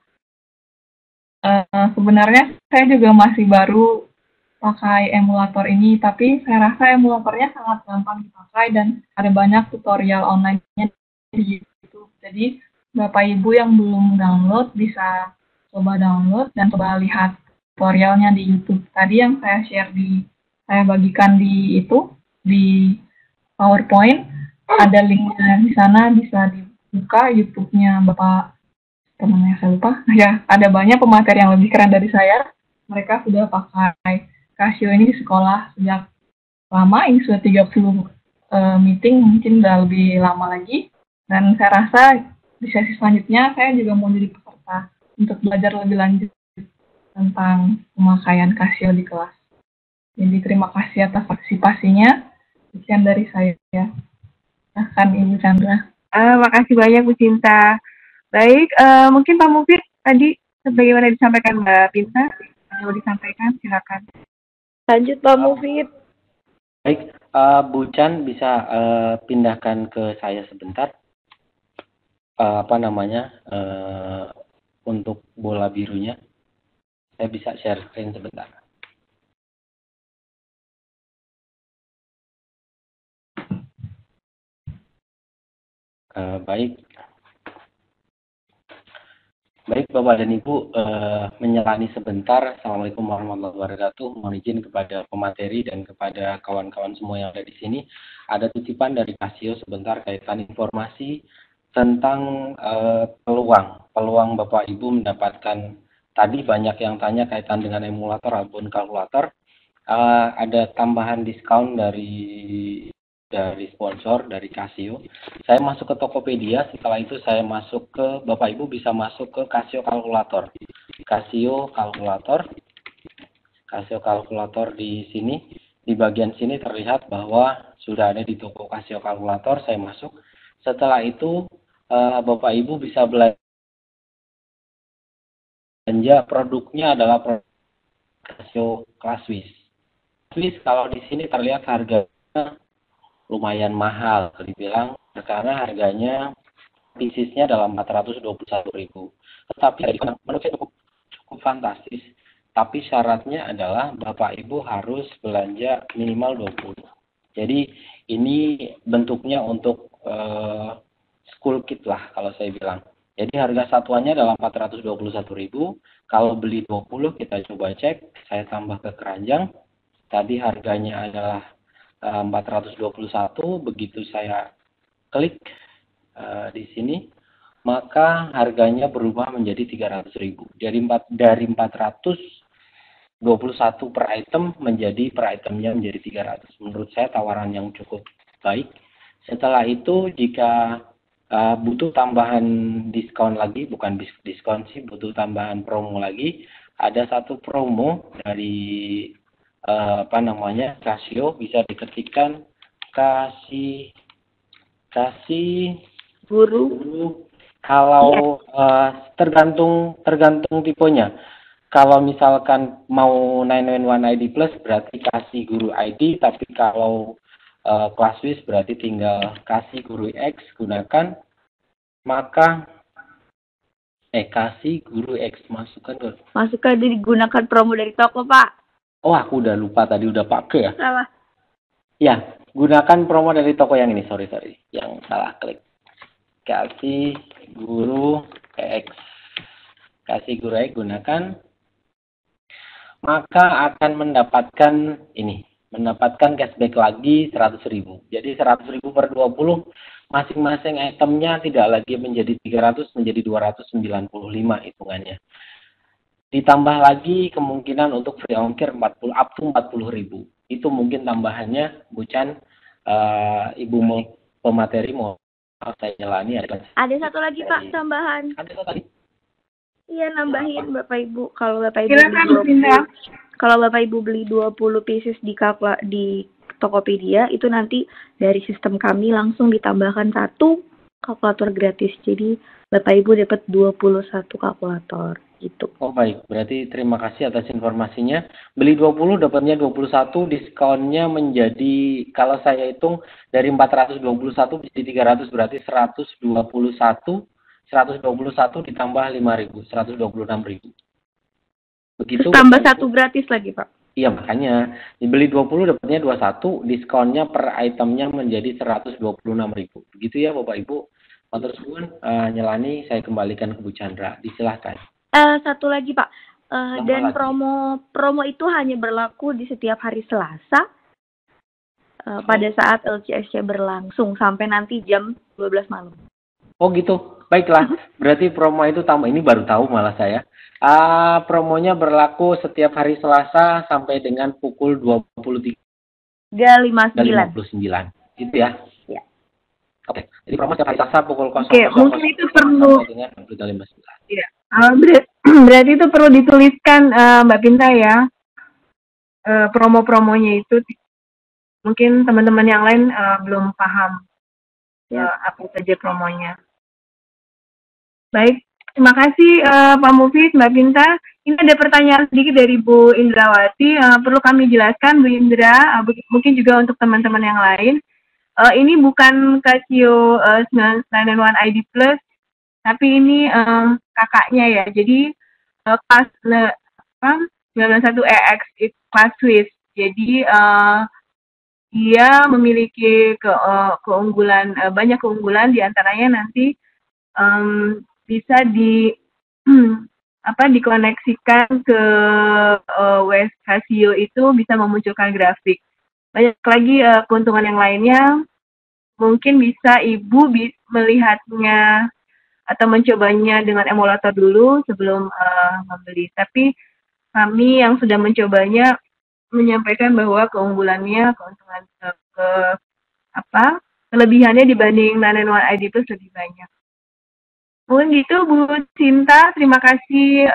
Sebenarnya saya juga masih baru pakai emulator ini, tapi saya rasa emulatornya sangat gampang dipakai dan ada banyak tutorial online-nya di YouTube. Jadi Bapak Ibu yang belum download bisa coba download dan coba lihat tutorialnya di YouTube. Tadi yang saya bagikan di PowerPoint, ada linknya di sana, bisa dibuka YouTube-nya Bapak temannya saya lupa. Ya, ada banyak pemateri yang lebih keren dari saya. Mereka sudah pakai Casio ini di sekolah sejak lama, ini sudah 30 meeting, mungkin udah lebih lama lagi. Dan saya rasa di sesi selanjutnya saya juga mau jadi peserta untuk belajar lebih lanjut tentang pemakaian Casio di kelas. Jadi terima kasih atas partisipasinya. Sekian dari saya. Silahkan Ibu Chandra. Makasih banyak Bu Cinta. Baik, mungkin Pak Mufid tadi sebagaimana disampaikan Mbak Pinta, mau disampaikan, silakan. Lanjut Pak Mufid. Baik, Bu Chan bisa pindahkan ke saya sebentar. Untuk bola birunya. Saya bisa share screen sebentar. Baik Bapak dan Ibu, menyelani sebentar. Assalamualaikum warahmatullahi wabarakatuh. Mohon izin kepada pemateri dan kepada kawan-kawan semua yang ada di sini. Ada titipan dari Casio sebentar kaitan informasi tentang peluang Bapak Ibu mendapatkan. Tadi banyak yang tanya kaitan dengan emulator ataupun kalkulator. Ada tambahan diskon dari sponsor dari Casio. Saya masuk ke Tokopedia, setelah itu saya masuk ke Bapak Ibu bisa masuk ke Casio kalkulator. Casio kalkulator di sini, di bagian sini terlihat bahwa sudah ada di toko Casio kalkulator. Saya masuk. Setelah itu Bapak Ibu bisa belanja, produknya adalah produk Casio Classwiz. Classwiz kalau di sini terlihat harganya lumayan mahal, dibilang karena harganya piecesnya dalam 421.000. Tetapi menurut saya cukup fantastis. Tapi syaratnya adalah Bapak Ibu harus belanja minimal 20. Jadi ini bentuknya untuk school kit lah kalau saya bilang. Jadi harga satuannya adalah 421.000. Kalau beli 20 kita coba cek, saya tambah ke keranjang. Tadi harganya adalah 421, begitu saya klik di sini, maka harganya berubah menjadi 300.000. Dari 421 per item menjadi per itemnya menjadi 300. Menurut saya tawaran yang cukup baik. Setelah itu jika butuh tambahan diskon lagi, bukan diskon sih, butuh tambahan promo lagi. Ada satu promo dari Casio, bisa diketikkan kasih guru. Kalau tergantung tipenya. Kalau misalkan mau 991 ID Plus berarti kasih guru ID, tapi kalau Classwiz berarti tinggal kasih guru X, gunakan, maka kasih guru X, masukkan digunakan promo dari toko, Pak. Oh, aku udah lupa tadi, udah pakai ya. Salah. Ya, gunakan promo dari toko yang ini, sorry, yang salah klik. Kasih guru X. Kasih guru X, gunakan. Maka akan mendapatkan cashback lagi 100.000. Jadi 100.000 per 20, masing-masing itemnya tidak lagi menjadi 300, menjadi 295 hitungannya. Ditambah lagi kemungkinan untuk free ongkir 40 up to 40.000. Itu mungkin tambahannya, Bu Chan, Ibu mau pemateri mau saya jalani. Ada satu lagi Pak tambahan. Ada satu lagi. Iya, nambahin Bapak Ibu. Kalau Bapak Ibu beli 20 pieces di Tokopedia, itu nanti dari sistem kami langsung ditambahkan satu kalkulator gratis. Jadi Bapak Ibu dapat 21 kalkulator gitu. Oh baik, berarti terima kasih atas informasinya. Beli 20 dapatnya 21, diskonnya menjadi, kalau saya hitung dari 421 jadi 300, berarti 121 ditambah 5.000, 126.000. Begitu. Terus tambah satu gratis lagi, Pak. Iya, makanya dibeli 20 dapatnya 21, diskonnya per itemnya menjadi 126.000. Begitu ya Bapak Ibu. Matur suwun, Nyelani saya kembalikan ke Bu Chandra. Disilahkan. Satu lagi, Pak. Dan promo itu hanya berlaku di setiap hari Selasa pada saat LCSC berlangsung sampai nanti jam 12 malam. Oh gitu. Baiklah. Berarti promo itu ini baru tahu malah saya. Promonya berlaku setiap hari Selasa sampai dengan pukul 23.59. Gitu ya? Iya. Oke. Jadi promo setiap hari Selasa pukul 00.00. Oke, mungkin itu perlu. Iya. Berarti itu perlu dituliskan Mbak Pinta ya. Promo-promonya itu mungkin teman-teman yang lain belum paham apa saja promonya. Baik, terima kasih Pak Mufid, Mbak Pinta. Ini ada pertanyaan sedikit dari Bu Indrawati. Perlu kami jelaskan, Bu Indra, mungkin juga untuk teman-teman yang lain. Ini bukan Casio 991 ID Plus, tapi ini kakaknya ya. Jadi kelas 991EX Classwiz. Jadi dia memiliki keunggulan, banyak keunggulan, diantaranya nanti bisa dikoneksikan ke West Casio, itu bisa memunculkan grafik. Banyak lagi keuntungan yang lainnya. Mungkin bisa Ibu melihatnya atau mencobanya dengan emulator dulu sebelum membeli. Tapi kami yang sudah mencobanya menyampaikan bahwa keunggulannya, keuntungan kelebihannya dibanding 991 ID Plus lebih banyak. Mungkin gitu Bu Sinta, terima kasih